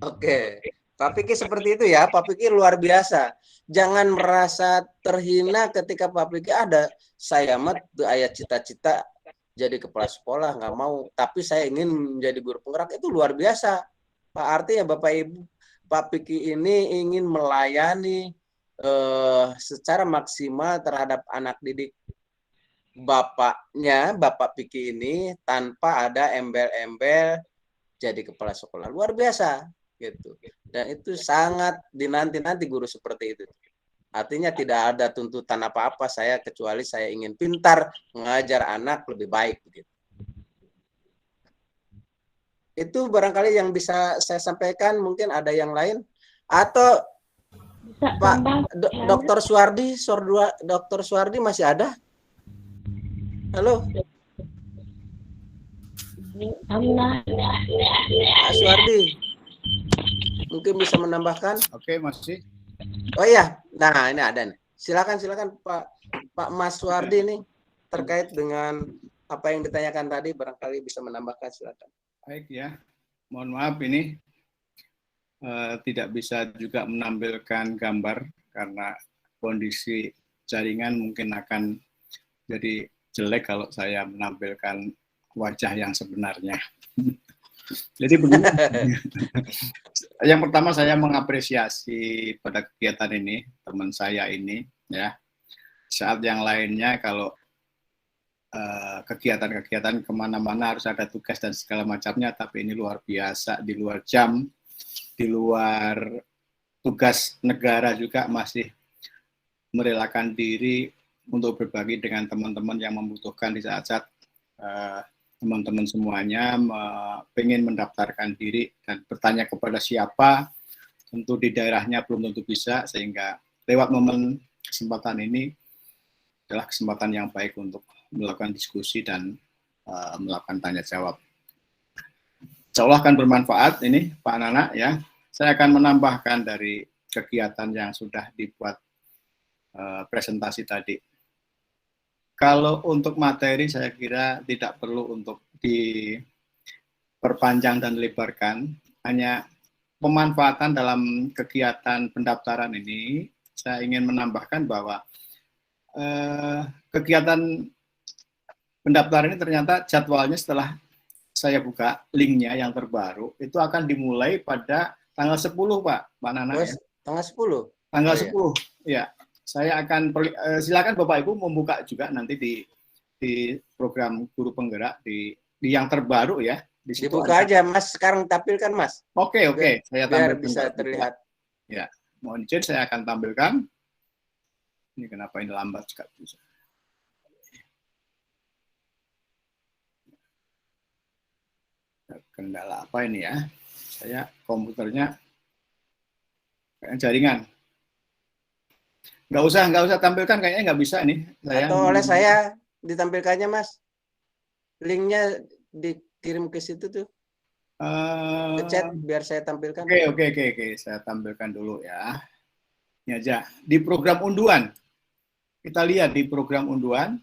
Oke. Pak Piki seperti itu ya, Pak Piki luar biasa. Jangan merasa terhina ketika Pak Piki ada. Saya mah ayat cita-cita jadi kepala sekolah, nggak mau. Tapi saya ingin menjadi guru penggerak, itu luar biasa. Pak artinya Bapak Ibu, Pak Piki ini ingin melayani secara maksimal terhadap anak didik bapaknya, Bapak Piki ini tanpa ada embel-embel jadi kepala sekolah. Luar biasa. Gitu. Dan itu sangat dinanti-nanti guru seperti itu. Artinya tidak ada tuntutan apa-apa saya kecuali saya ingin pintar mengajar anak lebih baik begitu. Itu barangkali yang bisa saya sampaikan. Mungkin ada yang lain atau bisa, Pak Dr. Suwardi, Dr. Suwardi masih ada? Halo. Pak Suwardi. Mungkin bisa menambahkan? Oke, masih. Oh iya, nah ini ada nih. Silakan Pak Mas Suwardi nih terkait dengan apa yang ditanyakan tadi, barangkali bisa menambahkan, silakan. Baik ya, mohon maaf ini tidak bisa juga menampilkan gambar karena kondisi jaringan mungkin akan jadi jelek kalau saya menampilkan wajah yang sebenarnya. Jadi begini, yang pertama saya mengapresiasi pada kegiatan ini, teman saya ini, ya. Saat yang lainnya kalau kegiatan-kegiatan kemana-mana harus ada tugas dan segala macamnya, tapi ini luar biasa, di luar jam, di luar tugas negara juga masih merelakan diri untuk berbagi dengan teman-teman yang membutuhkan di saat-saat teman-teman semuanya pengen mendaftarkan diri dan bertanya kepada siapa, tentu di daerahnya belum tentu bisa, sehingga lewat momen kesempatan ini adalah kesempatan yang baik untuk melakukan diskusi dan melakukan tanya jawab. Insya Allah akan bermanfaat ini Pak Nana ya. Saya akan menambahkan dari kegiatan yang sudah dibuat presentasi tadi. Kalau untuk materi saya kira tidak perlu untuk diperpanjang dan dilebarkan, hanya pemanfaatan dalam kegiatan pendaftaran ini, saya ingin menambahkan bahwa kegiatan pendaftaran ini ternyata jadwalnya setelah saya buka linknya yang terbaru, itu akan dimulai pada tanggal 10 Pak Nana. Ya. Tanggal 10? Tanggal 10, ya. Saya akan silakan Bapak Ibu membuka juga nanti di program Guru Penggerak di yang terbaru ya. Di situ dibuka aja Mas, sekarang tampilkan Mas. Oke, saya biar tampilkan. bisa terlihat. Ya, mohon izin saya akan tampilkan. Ini kenapa ini lambat sekali. Kendala apa ini ya? Saya komputernya kayak jaringan. Nggak usah tampilkan, kayaknya nggak bisa nih. Atau oleh saya ditampilkannya Mas. Linknya dikirim ke situ tuh. Ke chat biar saya tampilkan. Oke. Saya tampilkan dulu ya. Ini aja. Di program unduan. Kita lihat di program unduan.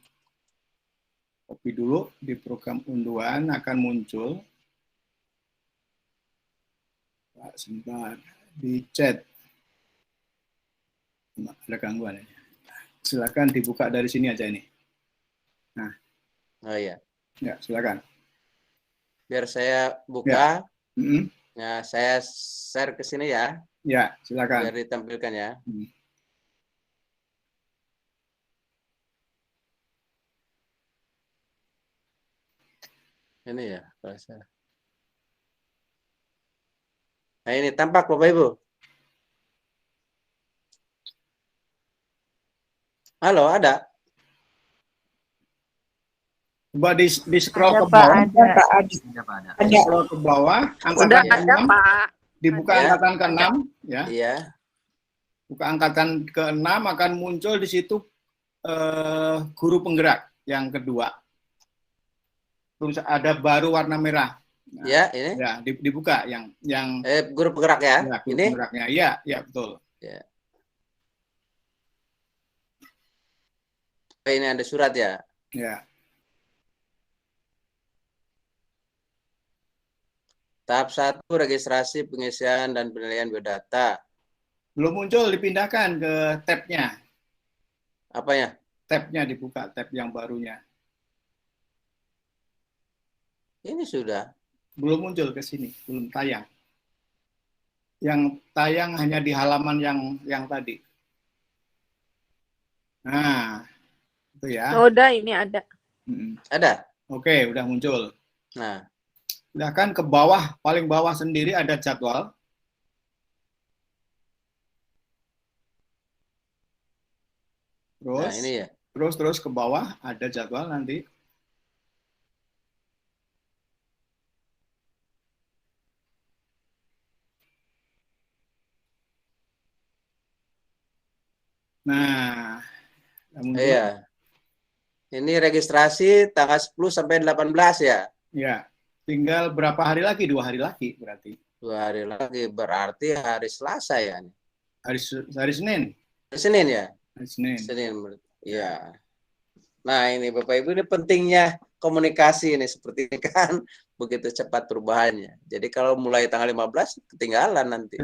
Copy dulu. Di program unduan akan muncul. Sebentar. Di chat. Ada gangguan ini. Silakan dibuka dari sini aja ini. Nah. Oh iya. Ya, silakan. Biar saya buka. Ya. Ya, saya share ke sini ya. Ya, silakan. Biar ditampilkan ya. Ini ya, saya. Nah, ini tampak Bapak Ibu. Halo, ada? Coba di scroll ke bawah. Ada. Scroll ke bawah, angkatan ke-6. Dibuka angkatan ke-6 ya. Iya. Buka angkatan ke-6 akan muncul di situ guru penggerak yang kedua. Terus ada baru warna merah. Nah, ya, ini. Ya, dibuka yang guru penggerak ya. Ya, guru ini. Penggeraknya. Ya, betul. Ya. Ini ada surat ya. Ya. Tahap 1 registrasi pengisian dan penilaian biodata. Belum muncul, dipindahkan ke tab-nya. Apanya? Tab-nya dibuka, tab yang barunya. Ini sudah. Belum muncul ke sini, belum tayang. Yang tayang hanya di halaman yang tadi. Nah, itu ya. Udah, ini ada. Ada? Oke, udah muncul. Nah. Silahkan ke bawah, paling bawah sendiri ada jadwal. Terus, nah, ini ya. Terus ke bawah ada jadwal nanti. Nah, iya. Ini registrasi tanggal 10 sampai 18 ya? Ya, tinggal berapa hari lagi? 2 hari lagi berarti. 2 hari lagi, berarti hari Selasa ya? Hari Senin. Hari Senin ya? Hari Senin. Iya. Nah ini Bapak Ibu, ini pentingnya komunikasi ini seperti ini kan, begitu cepat perubahannya. Jadi kalau mulai tanggal 15 ketinggalan nanti.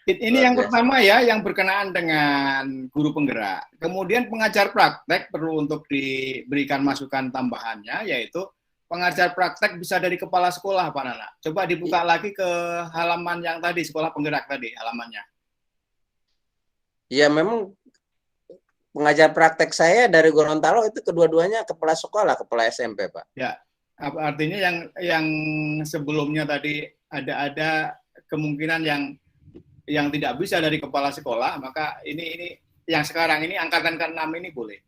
Ini Luar yang biasa. pertama ya, yang berkenaan dengan guru penggerak. Kemudian pengajar praktek perlu untuk diberikan masukan tambahannya, yaitu pengajar praktek bisa dari kepala sekolah, Pak Nana. Coba dibuka lagi ke halaman yang tadi, sekolah penggerak tadi, halamannya. Ya memang pengajar praktek saya dari Gorontalo itu kedua-duanya kepala sekolah, kepala SMP, Pak. Ya, artinya yang sebelumnya tadi ada kemungkinan yang tidak bisa dari kepala sekolah, maka ini yang sekarang ini angkatan ke-6 ini boleh.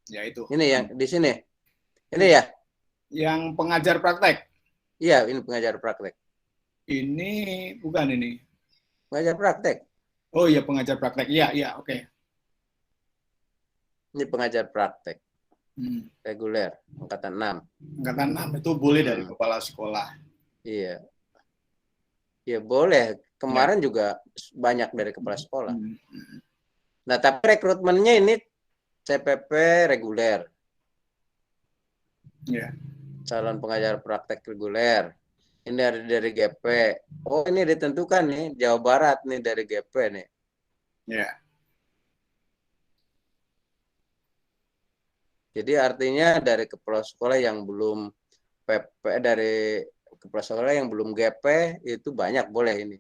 Ya itu. Ini yang di sini. Ini ya. Yang pengajar praktek. Iya, ini pengajar praktek. Ini bukan ini. Pengajar praktek. Oh iya, pengajar praktek. Iya, oke. Ini pengajar praktek. Reguler, angkatan 6. Angkatan 6 itu boleh dari kepala sekolah. Iya. Ya boleh. Kemarin juga banyak dari kepala sekolah. Nah, tapi rekrutmennya ini CPP reguler. Ya. Calon pengajar praktek reguler. Ini dari GP. Oh, ini ditentukan nih Jawa Barat nih dari GP nih. Ya. Jadi artinya dari kepala sekolah yang belum PP, dari kepala sekolah yang belum GP itu banyak boleh ini.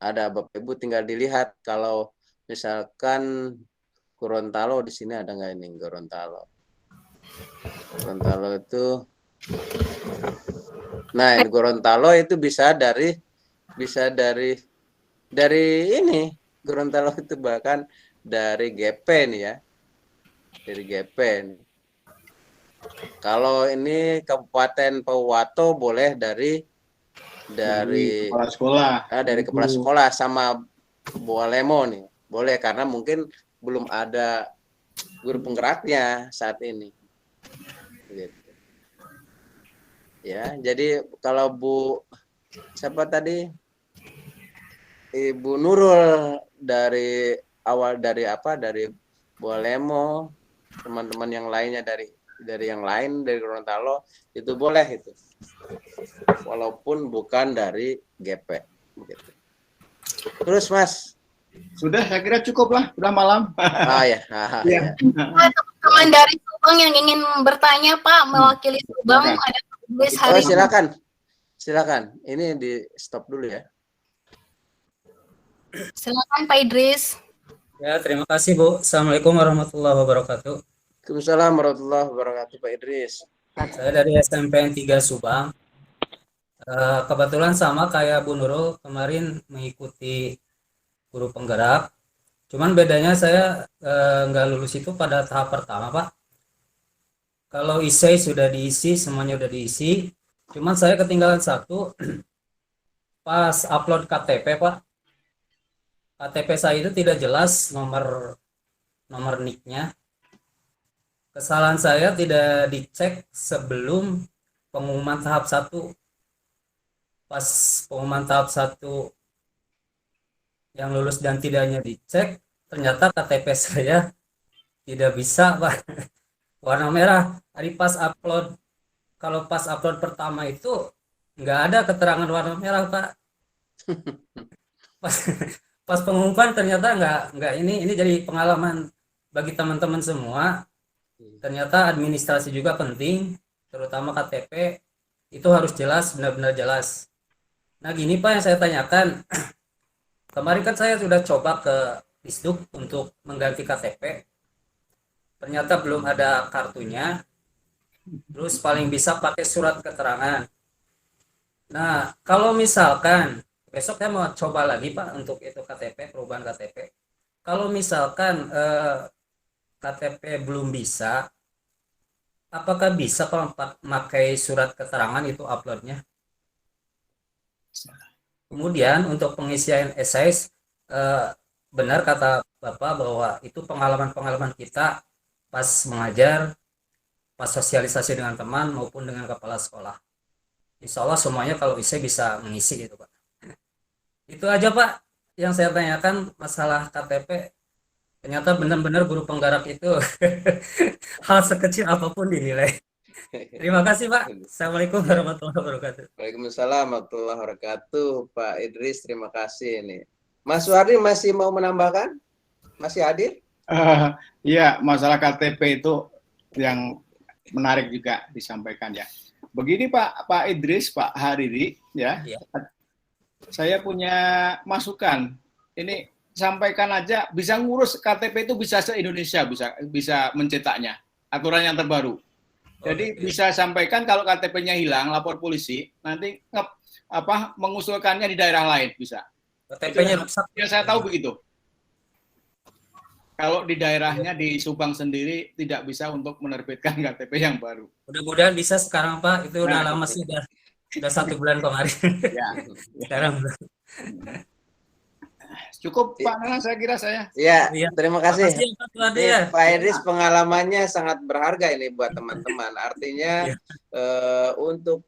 Ada Bapak Ibu tinggal dilihat kalau misalkan Gorontalo di sini ada nggak ini Gorontalo. Gorontalo itu, nah ini Gorontalo itu bisa dari ini Gorontalo itu bahkan dari GP nih ya, dari GP nih. Kalau ini Kabupaten Pawato boleh dari kepala sekolah. Dari kepala sekolah sama Boalemo nih. Boleh karena mungkin belum ada guru penggeraknya saat ini. Gitu. Ya, jadi kalau siapa tadi? Ibu Nurul dari awal dari Boalemo, teman-teman yang lainnya dari yang lain dari Gorontalo itu boleh itu. Walaupun bukan dari GP gitu. Terus Mas, sudah saya kira cukup lah, sudah malam. Ya. Teman dari Subang yang ingin bertanya Pak, mewakili Subang ada tulis hari. Silakan. Ini di stop dulu ya. Silakan Pak Idris. Ya, terima kasih Bu. Assalamualaikum warahmatullahi wabarakatuh. Waalaikumsalam warahmatullahi wabarakatuh Pak Idris. Saya dari SMP 3 Subang. Kebetulan sama kayak Bu Nurul kemarin mengikuti guru penggerak. Cuman bedanya saya nggak lulus itu pada tahap pertama Pak. Kalau ISEI sudah diisi, semuanya udah diisi. Cuman saya ketinggalan satu pas upload KTP Pak. KTP saya itu tidak jelas nomor NIK-nya. Kesalahan saya tidak dicek sebelum pengumuman tahap 1. Pas pengumuman tahap 1 yang lulus dan tidaknya dicek, ternyata KTP saya tidak bisa Pak. Warna merah. Hari pas upload, kalau pas upload pertama itu nggak ada keterangan warna merah Pak. Pas pengumuman ternyata nggak ini jadi pengalaman bagi teman-teman semua. Ternyata administrasi juga penting, terutama KTP itu harus jelas, benar-benar jelas. Nah gini Pak yang saya tanyakan, kemarin kan saya sudah coba ke Disduk untuk mengganti KTP, ternyata belum ada kartunya, terus paling bisa pakai surat keterangan. Nah kalau misalkan besok saya mau coba lagi Pak untuk itu KTP, perubahan KTP. Kalau misalkan KTP belum bisa, apakah bisa kalau pakai surat keterangan itu uploadnya? Kemudian untuk pengisian esai, benar kata Bapak bahwa itu pengalaman-pengalaman kita pas mengajar, pas sosialisasi dengan teman maupun dengan kepala sekolah. Insya Allah semuanya kalau esai bisa mengisi gitu Pak. Itu aja Pak yang saya tanyakan masalah KTP. Ternyata benar-benar guru penggerak itu hal sekecil apapun dinilai. Terima kasih Pak. Assalamualaikum warahmatullahi wabarakatuh. Waalaikumsalam warahmatullahi wabarakatuh. Pak Idris, terima kasih ini. Mas Suhardi masih mau menambahkan? Masih hadir? Iya, masalah KTP itu yang menarik juga disampaikan ya. Begini Pak Idris, Pak Hariri, ya. Iya. Saya punya masukan. Ini sampaikan aja, bisa ngurus KTP itu bisa se-Indonesia, bisa mencetaknya. Aturan yang terbaru. Jadi bisa sampaikan kalau KTP-nya hilang, lapor polisi, nanti mengusulkannya di daerah lain bisa. KTP-nya rusak. Ya saya tahu begitu. Kalau di daerahnya di Subang sendiri tidak bisa untuk menerbitkan KTP yang baru. Mudah-mudahan bisa sekarang Pak. Itu udah lama sih, udah 1 bulan kemarin. Ya. Sekarang Cukup Pak Nana, saya kira saya. Ya, Iya. terima kasih. Makasih, Pak Suhardi, Ini ya. Pak Idris pengalamannya sangat berharga ini buat teman-teman. Artinya untuk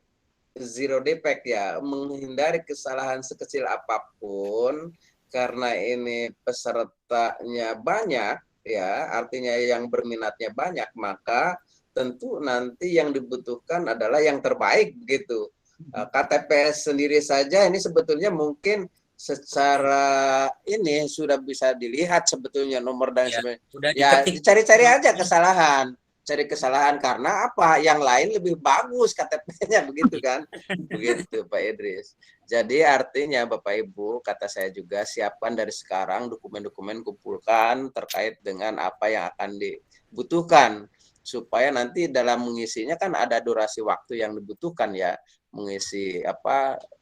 zero defect ya, menghindari kesalahan sekecil apapun karena ini pesertanya banyak ya, artinya yang berminatnya banyak, maka tentu nanti yang dibutuhkan adalah yang terbaik begitu. KTPS sendiri saja ini sebetulnya mungkin secara ini sudah bisa dilihat sebetulnya nomor dan sebagainya. Ya, dicari-cari aja kesalahan. Cari kesalahan karena apa? Yang lain lebih bagus KTP-nya begitu kan? Begitu Pak Idris. Jadi artinya Bapak Ibu, kata saya juga siapkan dari sekarang dokumen-dokumen kumpulkan terkait dengan apa yang akan dibutuhkan supaya nanti dalam mengisinya kan ada durasi waktu yang dibutuhkan ya, mengisi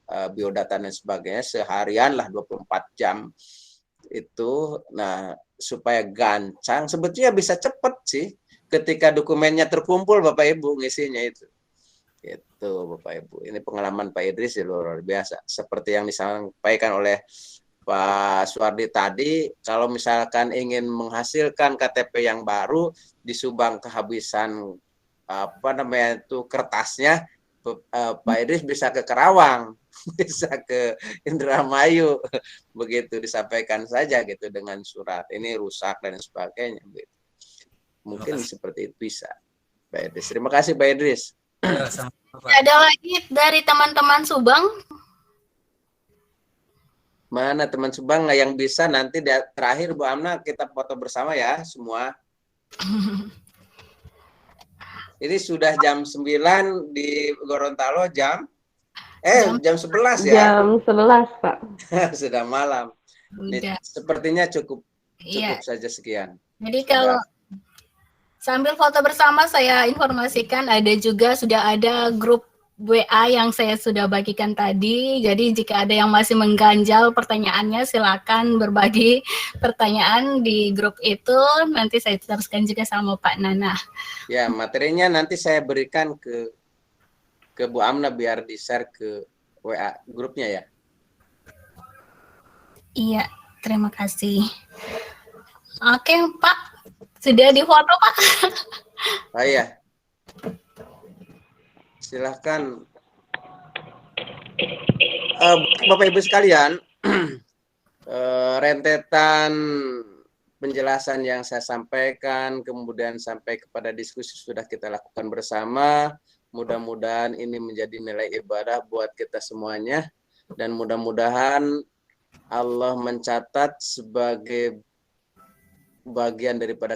biodata dan sebagainya seharian lah 24 jam itu. Nah, supaya gancang sebetulnya bisa cepat sih ketika dokumennya terkumpul Bapak Ibu ngisinya itu. Itu Bapak Ibu. Ini pengalaman Pak Idris luar biasa. Seperti yang disampaikan oleh Pak Suhardi tadi, kalau misalkan ingin menghasilkan KTP yang baru di Subang kehabisan kertasnya, Pak Idris bisa ke Karawang, bisa ke Indramayu, begitu disampaikan saja gitu dengan surat ini rusak dan sebagainya. Begitu. Mungkin seperti itu bisa, Pak Idris. Terima kasih Pak Idris. Ada lagi dari teman-teman Subang? Mana teman Subang yang bisa nanti terakhir Bu Amna kita foto bersama ya semua. Ini sudah jam 9 di Gorontalo jam 11 ya. Jam 11 Pak. Sudah malam. Ini sepertinya cukup saja sekian. Jadi kalau sambil foto bersama saya informasikan sudah ada grup WA yang saya sudah bagikan tadi. Jadi jika ada yang masih mengganjal pertanyaannya silakan berbagi pertanyaan di grup itu. Nanti saya teruskan juga sama Pak Nana. Ya, materinya nanti saya berikan ke Bu Amna biar di-share ke WA grupnya ya. Iya, terima kasih. Oke, Pak. Sudah difoto, Pak? Oh iya. Silahkan. Bapak Ibu sekalian, rentetan penjelasan yang saya sampaikan, kemudian sampai kepada diskusi sudah kita lakukan bersama. Mudah-mudahan ini menjadi nilai ibadah buat kita semuanya. Dan mudah-mudahan Allah mencatat sebagai bagian daripada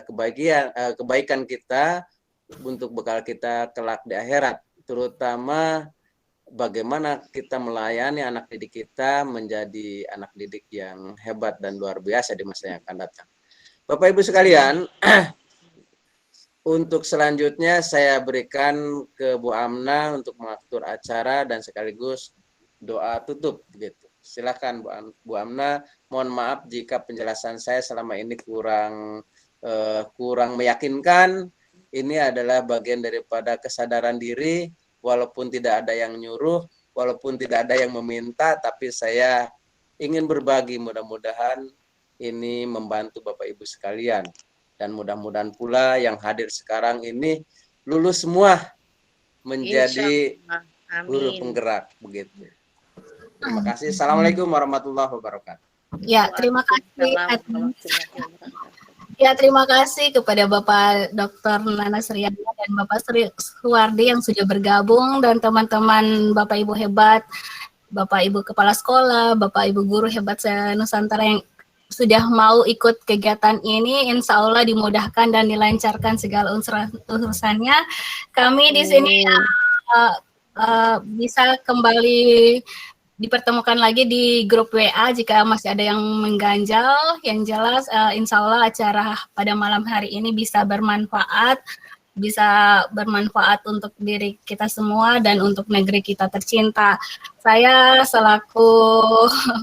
kebaikan kita untuk bekal kita kelak di akhirat. Terutama bagaimana kita melayani anak didik kita menjadi anak didik yang hebat dan luar biasa di masa yang akan datang. Bapak Ibu sekalian, untuk selanjutnya saya berikan ke Bu Amna untuk mengatur acara dan sekaligus doa tutup begitu. Silakan Bu Amna. Mohon maaf jika penjelasan saya selama ini kurang meyakinkan. Ini adalah bagian daripada kesadaran diri, walaupun tidak ada yang nyuruh, walaupun tidak ada yang meminta, tapi saya ingin berbagi. Mudah-mudahan ini membantu Bapak Ibu sekalian. Dan mudah-mudahan pula yang hadir sekarang ini lulus semua menjadi guru penggerak begitu. Terima kasih. Assalamualaikum warahmatullahi wabarakatuh. Ya, terima kasih. Ya, terima kasih kepada Bapak Dr. Nana Suryana dan Bapak Suwardi yang sudah bergabung, dan teman-teman Bapak Ibu hebat, Bapak Ibu Kepala Sekolah, Bapak Ibu Guru hebat se-Nusantara yang sudah mau ikut kegiatan ini. Insya Allah dimudahkan dan dilancarkan segala urusannya. Kami di sini bisa kembali dipertemukan lagi di grup WA jika masih ada yang mengganjal. Yang jelas insya Allah acara pada malam hari ini bisa bermanfaat untuk diri kita semua dan untuk negeri kita tercinta. Saya selaku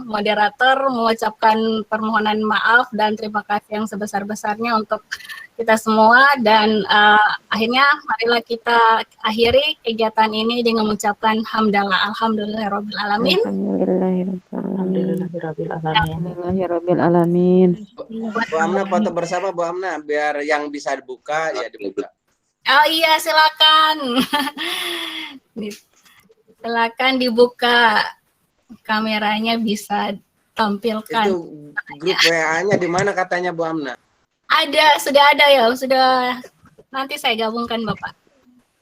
moderator mengucapkan permohonan maaf dan terima kasih yang sebesar-besarnya untuk kita semua, dan akhirnya marilah kita akhiri kegiatan ini dengan mengucapkan hamdalah alhamdulillahirabbil alamin. Alhamdulillahirabbil alamin. Bu Amna foto bersama Bu Amna biar yang bisa dibuka ya dibuka. Oh iya, silakan. Silakan dibuka kameranya, bisa tampilkan. Itu grup WA-nya di mana katanya Bu Amna? Sudah ada ya, sudah. Nanti saya gabungkan Bapak.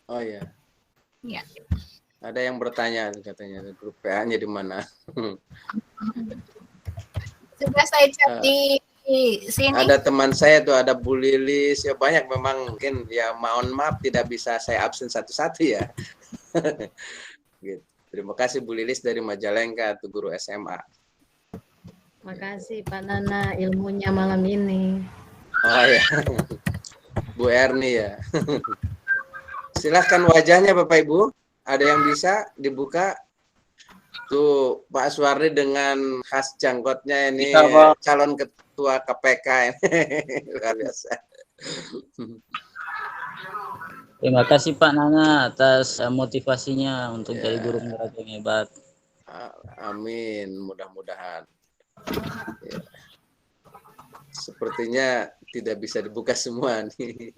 Oh iya. Ya. Ada yang bertanya katanya grup WA-nya di mana? Sudah saya chat di sini. Ada teman saya tuh, ada Bu Lilis, ya banyak memang, mungkin ya mohon maaf tidak bisa saya absen satu-satu ya. Gitu. Terima kasih Bu Lilis dari Majalengka, tuh guru SMA. Makasih Pak Nana ilmunya malam ini. Oh ya, Bu Erni ya. Silahkan wajahnya Bapak Ibu, ada yang bisa dibuka? Tuh Pak Suwardi dengan khas janggotnya ini calon ketua KPK ini. Luar biasa. Terima kasih Pak Nana atas motivasinya untuk jadi guru penggerak yang hebat. Amin, mudah-mudahan. Ya. Sepertinya tidak bisa dibuka semua nih.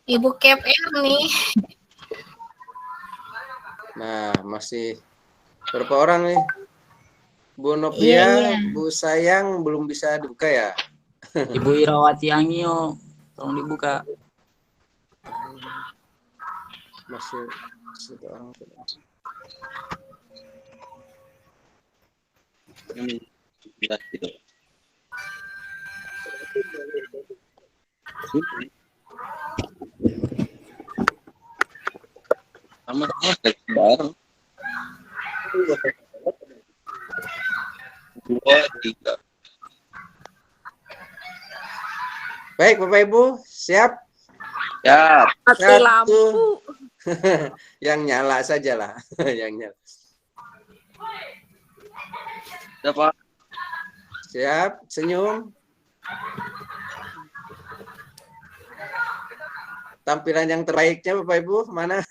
Ibu KPR nih. Nah, masih berapa orang nih? Bu Novia, Bu Sayang belum bisa dibuka ya? Ibu Irawati Angio, tolong dibuka. Masih satu orang. Ini tidak gitu. Sama-sama bareng. 2, 3. Baik Bapak Ibu, siap? Siap. Mati lampu. Yang nyala sajalah, yang nyala. Siap, siap, senyum. Tampilan yang terbaiknya Bapak Ibu mana?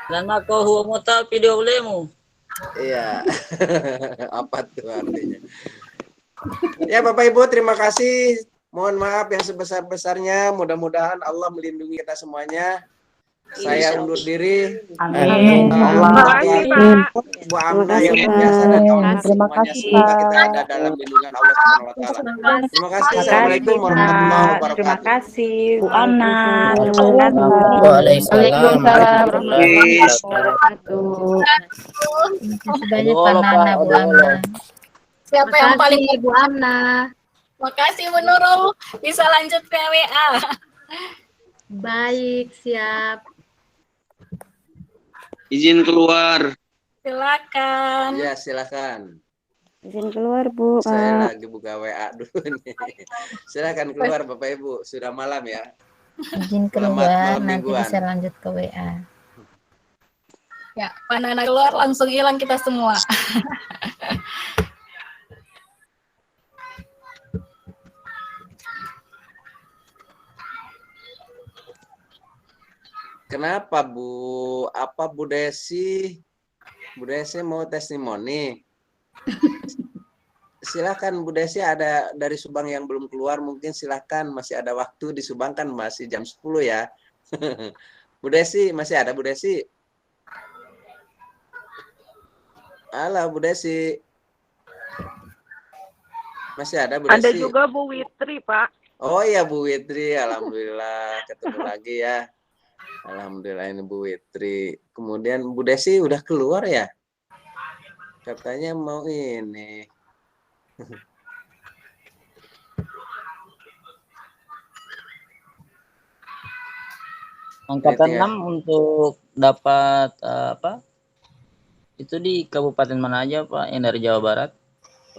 Lama kau huwa mota video olehmu. Iya. Apa tuh artinya? Ya Bapak Ibu, terima kasih. Mohon maaf yang sebesar-besarnya. Mudah-mudahan Allah melindungi kita semuanya. Saya undur diri. Amin. Bu Amna yang biasa dan kawan semuanya, semoga kita ada dalam lindungan Allah Subhanahu wa taala. Terima kasih. Assalamualaikum warahmatullahi wabarakatuh. Terima kasih Bu Amna. Waalaikumsalam warahmatullahi wabarakatuh. Banyak Pak Nana, Bu Amna. Siapa yang paling Bu Amna? Makasih Bu Nurul. Bisa lanjut ke WA. Baik, siap. Izin keluar. Silakan. Ya, silakan. Izin keluar Bu. Saya lagi buka WA dulu nih. Silakan keluar Bapak Ibu. Sudah malam ya. Izin keluar, malam nanti mingguan. bisa lanjut ke WA. Ya, Pak Nana keluar langsung hilang kita semua. Kenapa Bu? Apa Bu Desi? Bu Desi mau testimoni? silakan Bu Desi, ada dari Subang yang belum keluar, mungkin silakan, masih ada waktu di Subang kan masih jam 10 ya. Bu Desi, masih ada Bu Desi? Halo Bu Desi. Masih ada Bu Desi? Ada juga Bu Witri, Pak. Oh iya Bu Witri, alhamdulillah ketemu lagi ya. Alhamdulillah ini Bu Witri. Kemudian Bu Desi udah keluar ya? Katanya mau ini. Angkatan Witri ya. 6 untuk dapat apa? Itu di kabupaten mana aja Pak? Yang dari Jawa Barat?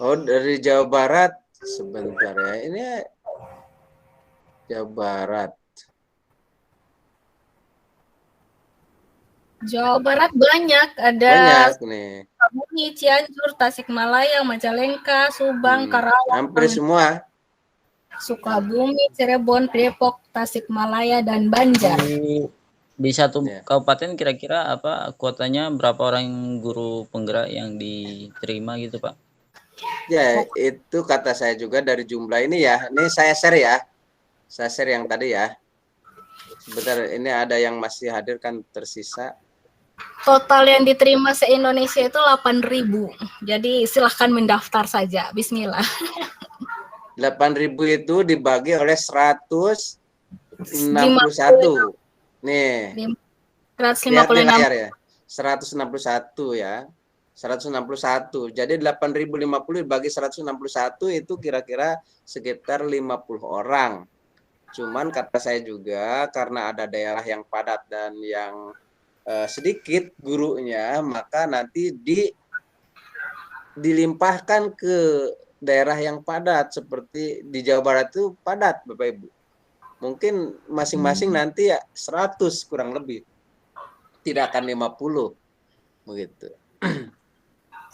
Oh dari Jawa Barat. Sebentar ya. Ini Jawa Barat. Jawa Barat banyak, ada Banyak nih. Sukabumi, Cianjur, Tasikmalaya, Majalengka, Subang, Karawang, Hampir semua. Sukabumi, Cirebon, Depok, Tasikmalaya, dan Banjar. Di satu Ya. kabupaten kira-kira apa kuotanya berapa orang guru penggerak yang diterima gitu Pak? Ya, itu kata saya juga dari jumlah ini ya. Ini saya share ya. Saya share yang tadi ya. Sebentar, ini ada yang masih hadir kan tersisa. Total yang diterima se-Indonesia itu 8.000. Jadi silahkan mendaftar saja. Bismillah. 8.000 itu dibagi oleh 161. Nih. 156. Lihat di layar ya. 161 ya. 161. Jadi 8.050 dibagi 161 itu kira-kira sekitar 50 orang. Cuman kata saya juga karena ada daerah yang padat dan yang sedikit gurunya, maka nanti dilimpahkan ke daerah yang padat seperti di Jawa Barat itu padat Bapak Ibu. Mungkin masing-masing nanti ya 100 kurang lebih. Tidak akan 50 begitu.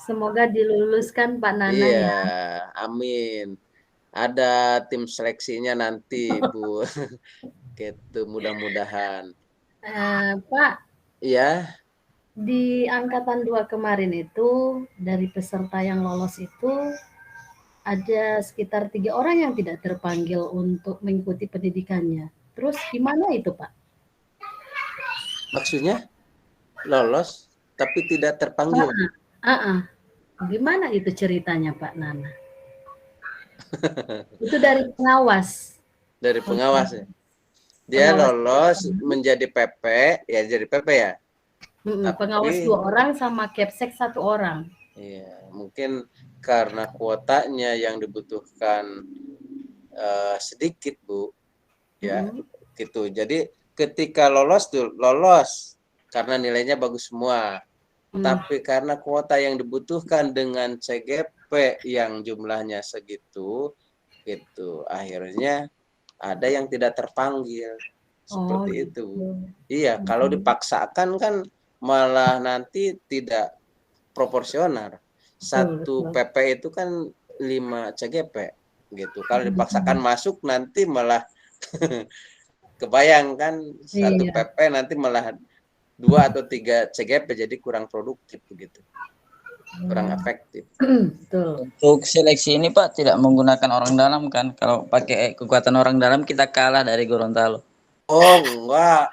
Semoga diluluskan Pak Nana Iya, ya. amin. Ada tim seleksinya nanti Bu. Gitu mudah-mudahan. Pak, Iya. di angkatan 2 kemarin itu dari peserta yang lolos itu ada sekitar 3 orang yang tidak terpanggil untuk mengikuti pendidikannya. Terus gimana itu Pak? Maksudnya lolos tapi tidak terpanggil. Gimana itu ceritanya Pak Nana? Itu dari pengawas. Dari pengawas ya. Dia lolos menjadi PP, ya jadi PP ya. Pengawas 2 orang sama Kepsek 1 orang. Iya, mungkin karena kuotanya yang dibutuhkan sedikit Bu, ya gitu. Jadi ketika lolos karena nilainya bagus semua. Tapi karena kuota yang dibutuhkan dengan CGP yang jumlahnya segitu, gitu, akhirnya ada yang tidak terpanggil seperti itu. Iya, kalau dipaksakan kan malah nanti tidak proporsional. Satu PP itu kan 5 CGP gitu. Kalau dipaksakan masuk nanti malah kebayang kan satu PP nanti malah 2 atau 3 CGP jadi kurang produktif begitu. Kurang efektif. Untuk seleksi ini Pak tidak menggunakan orang dalam kan? Kalau pakai kekuatan orang dalam kita kalah dari Gorontalo. Oh enggak,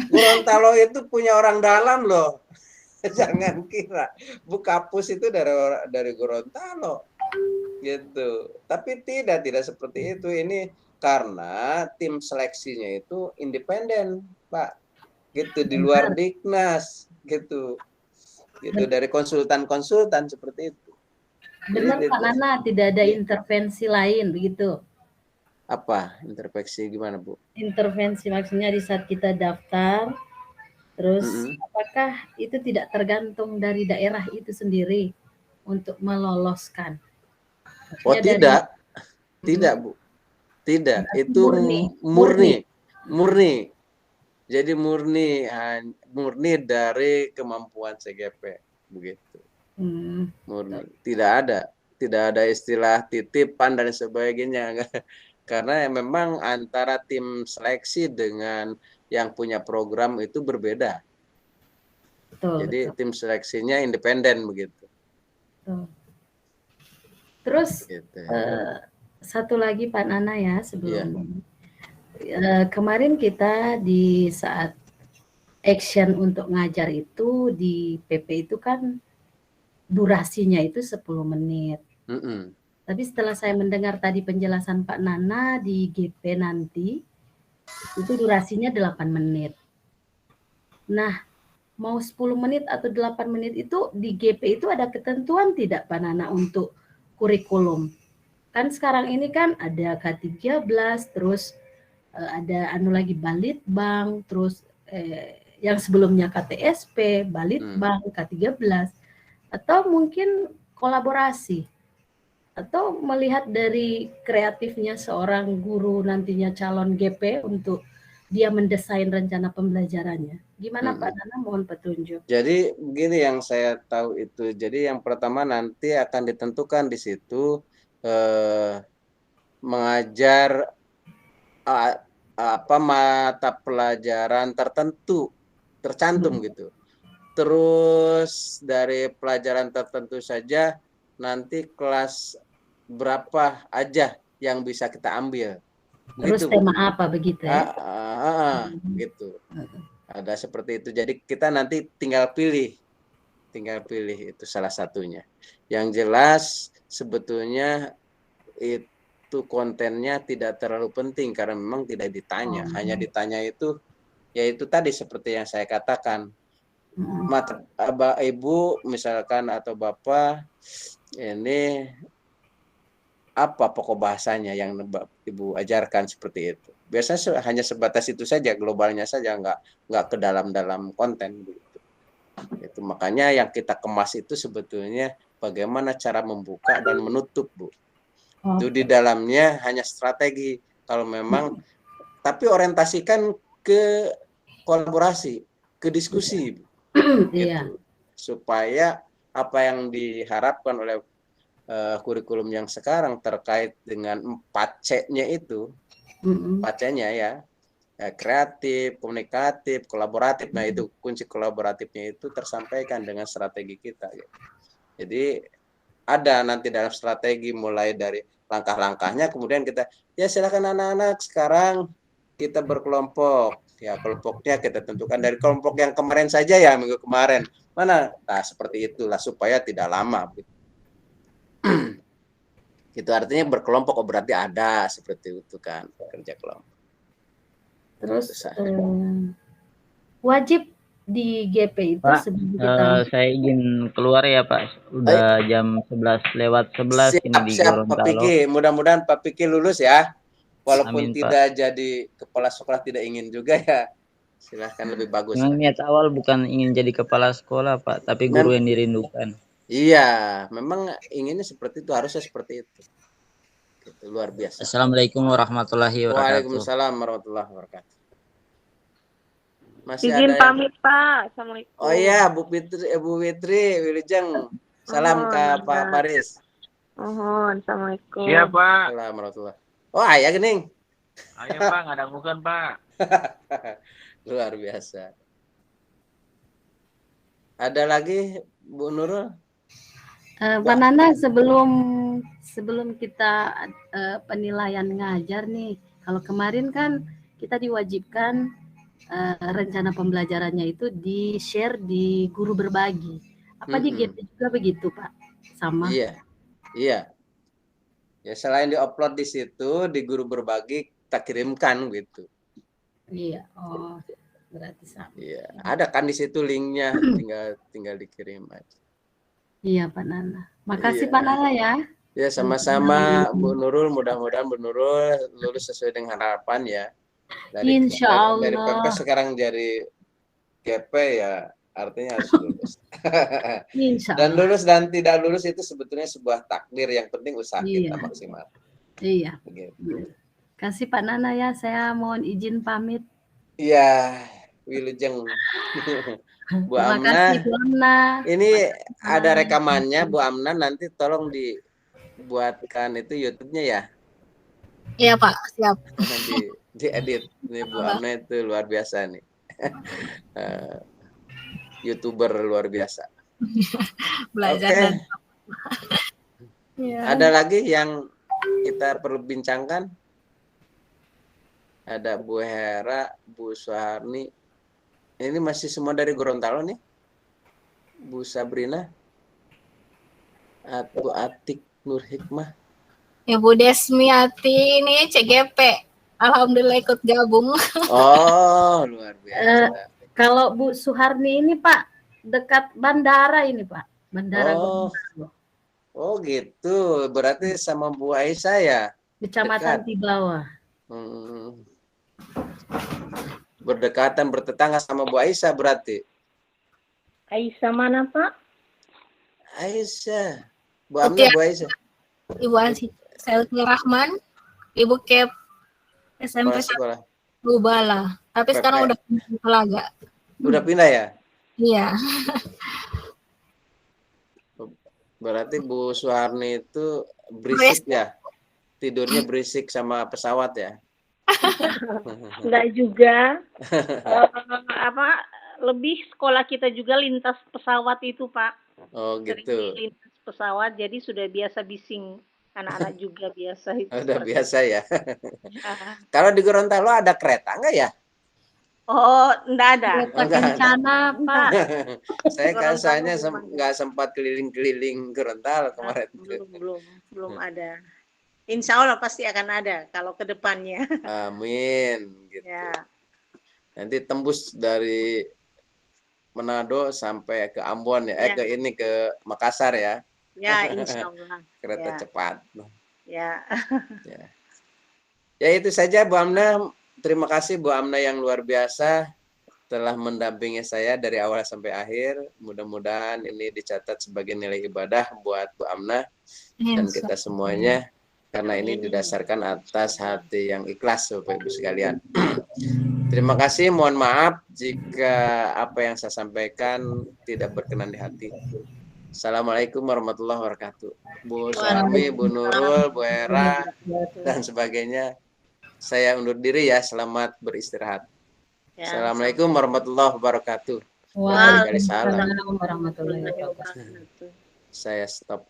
Gorontalo itu punya orang dalam loh. Jangan kira Bu Kapus itu dari Gorontalo gitu. Tapi tidak seperti itu. Ini karena tim seleksinya itu independen Pak, gitu, di luar Diknas gitu. Gitu, dari konsultan seperti itu. Benar Pak Nana, tidak ada intervensi lain begitu? Apa intervensi gimana Bu? Intervensi maksudnya di saat kita daftar, terus apakah itu tidak tergantung dari daerah itu sendiri untuk meloloskan? Maksudnya Oh tidak, tidak Bu, tidak. Itu murni. Jadi murni dari kemampuan CGP begitu. Murni. Tidak ada istilah titipan dan sebagainya. Karena memang antara tim seleksi dengan yang punya program itu berbeda. Jadi tim seleksinya independen begitu. Terus Gitu. satu lagi Pak Nana ya Iya. sebelum kemarin kita di saat action untuk ngajar itu di PP itu kan durasinya itu 10 menit. Mm-mm. Tapi setelah saya mendengar tadi penjelasan Pak Nana di GP nanti, itu durasinya 8 menit. Nah, mau 10 menit atau 8 menit itu di GP itu ada ketentuan tidak Pak Nana untuk kurikulum? Kan sekarang ini kan ada K13, terus ada lagi Balitbang, terus yang sebelumnya KTSP, Balitbang, K13, atau mungkin kolaborasi, atau melihat dari kreatifnya seorang guru nantinya calon GP untuk dia mendesain rencana pembelajarannya. Gimana Pak Nana, mohon petunjuk. Jadi begini yang saya tahu itu. Jadi yang pertama nanti akan ditentukan di situ mengajar apa mata pelajaran tertentu tercantum gitu. Terus dari pelajaran tertentu saja nanti kelas berapa aja yang bisa kita ambil. Terus Begitu, tema apa begitu ya? Gitu. Ada seperti itu. Jadi kita nanti tinggal pilih itu salah satunya. Yang jelas sebetulnya itu kontennya tidak terlalu penting karena memang tidak ditanya. Hanya ditanya itu yaitu tadi seperti yang saya katakan. Mata ibu misalkan atau bapak ini apa pokok bahasanya yang ibu ajarkan seperti itu. Biasanya hanya sebatas itu saja, globalnya saja, nggak ke dalam konten gitu. Itu makanya yang kita kemas itu sebetulnya bagaimana cara membuka dan menutup, Bu. Itu di dalamnya hanya strategi. Kalau memang tapi orientasikan ke kolaborasi, ke diskusi, Bu. Gitu. Supaya apa yang diharapkan oleh kurikulum yang sekarang terkait dengan 4C-nya itu, 4C-nya ya, kreatif, komunikatif, kolaboratif. Nah itu kunci kolaboratifnya itu tersampaikan dengan strategi kita. Gitu. Jadi ada nanti dalam strategi mulai dari langkah-langkahnya, kemudian kita ya silakan anak-anak sekarang kita berkelompok. Ya kelompoknya kita tentukan dari kelompok yang kemarin saja ya, minggu kemarin. Mana? Nah seperti itulah supaya tidak lama. Itu artinya berkelompok, berarti ada seperti itu kan kerja kelompok. Terus wajib di GP itu Pak, sebelum kita saya izin keluar ya Pak. Udah jam 11:11 ini di Siap Pak Gorontalo. Piki, mudah-mudahan Pak Piki lulus ya. Walaupun Amin, tidak jadi kepala sekolah, tidak ingin juga ya. Silahkan lebih bagus. Memang niat awal bukan ingin jadi kepala sekolah Pak, tapi guru yang dirindukan. Iya, memang inginnya seperti itu, harusnya seperti itu. Gitu, luar biasa. Assalamualaikum warahmatullahi wabarakatuh. Waalaikumsalam warahmatullahi wabarakatuh. Masih Izin ada pamit Pak. Assalamualaikum. Oh iya, Bu Fitri, Wilujeng. Salam ke Pak Faris. Assalamualaikum. Iya Pak. Warahmatullahi. Oh ayah gening. Ayo Pak, ngadangukeun Pak. Luar biasa. Ada lagi Bu Nurul? Pak Nana, sebelum kita penilaian ngajar nih, kalau kemarin kan kita diwajibkan rencana pembelajarannya itu di-share di guru berbagi. Apa di GP juga begitu, Pak? Sama? Iya. Ya selain di-upload di situ, di guru berbagi kita kirimkan gitu. Iya. Oh, berarti sama. Iya, ada kan di situ linknya, tinggal dikirim aja. Iya Pak Nana. Makasih Pak Nana ya. Ya sama-sama Bu Nurul, mudah-mudahan Bu Nurul lulus sesuai dengan harapan ya. Insya Allah. Dari PP sekarang jadi GP ya, artinya harus lulus. Dan lulus dan tidak lulus itu sebetulnya sebuah takdir, yang penting usaha kita maksimal. Iya. Begitu. Kasih Pak Nana ya, saya mohon izin pamit. Iya, Wilujeng. Bu Amna, ini ada rekamannya Bu Amna, nanti tolong dibuatkan itu YouTube-nya ya. Iya Pak, siap. Diedit. Ini Bu Amna itu luar biasa nih. YouTuber luar biasa. Belajar dan Ya. Ada lagi yang kita perlu bincangkan? Ada Bu Hera, Bu Suharni. Ini masih semua dari Gorontalo nih. Bu Sabrina, Bu Atik Nur Hikmah. Ibu Desmiati ini CGP. Alhamdulillah ikut gabung. Oh, luar biasa. Kalau Bu Suharni ini Pak, dekat bandara ini Pak. Bandara Oh. Gorontalo. Oh gitu, berarti sama Bu Aisyah ya? Kecamatan Dekat. Tibawah. Berdekatan, bertetangga sama Bu Aisyah berarti? Aisyah mana, Pak? Aisyah. Bu Amna, Bu Aisyah. Ibu Selvi Rahman, Ibu Kep SMP Sekolah. Bala. Tapi sekarang udah pindah ke Telaga. Udah pindah ya? Iya. Berarti Bu Suharni itu berisik ya? Tidurnya berisik sama pesawat ya? Enggak juga. Lebih sekolah kita juga lintas pesawat itu, Pak. Oh gitu. Lintas pesawat, jadi sudah biasa bising. Anak-anak juga biasa itu. Udah biasa ya. Kalau di Gorontalo ada kereta enggak ya? Oh, enggak ada. Kereta kencana Pak. Saya kasarnya nggak sempat keliling-keliling Gorontalo kemarin. Belum ada. Insya Allah pasti akan ada kalau ke depannya. Amin. Gitu. Ya. Nanti tembus dari Manado sampai ke Ambon ya, ke Makassar ya. Ya, insya Allah. Kereta cepat. Ya. Ya itu saja Bu Amna. Terima kasih Bu Amna yang luar biasa telah mendampingi saya dari awal sampai akhir. Mudah-mudahan ini dicatat sebagai nilai ibadah buat Bu Amna dan kita semuanya, karena ini didasarkan atas hati yang ikhlas Bapak Ibu sekalian. Terima kasih, mohon maaf jika apa yang saya sampaikan tidak berkenan di hati. Assalamualaikum warahmatullahi wabarakatuh. Bu Suharmi, Bu Nurul, Bu Hera, dan sebagainya. Saya undur diri ya, selamat beristirahat. Assalamualaikum warahmatullahi wabarakatuh. Waalaikumsalam warahmatullahi wabarakatuh. Saya stop.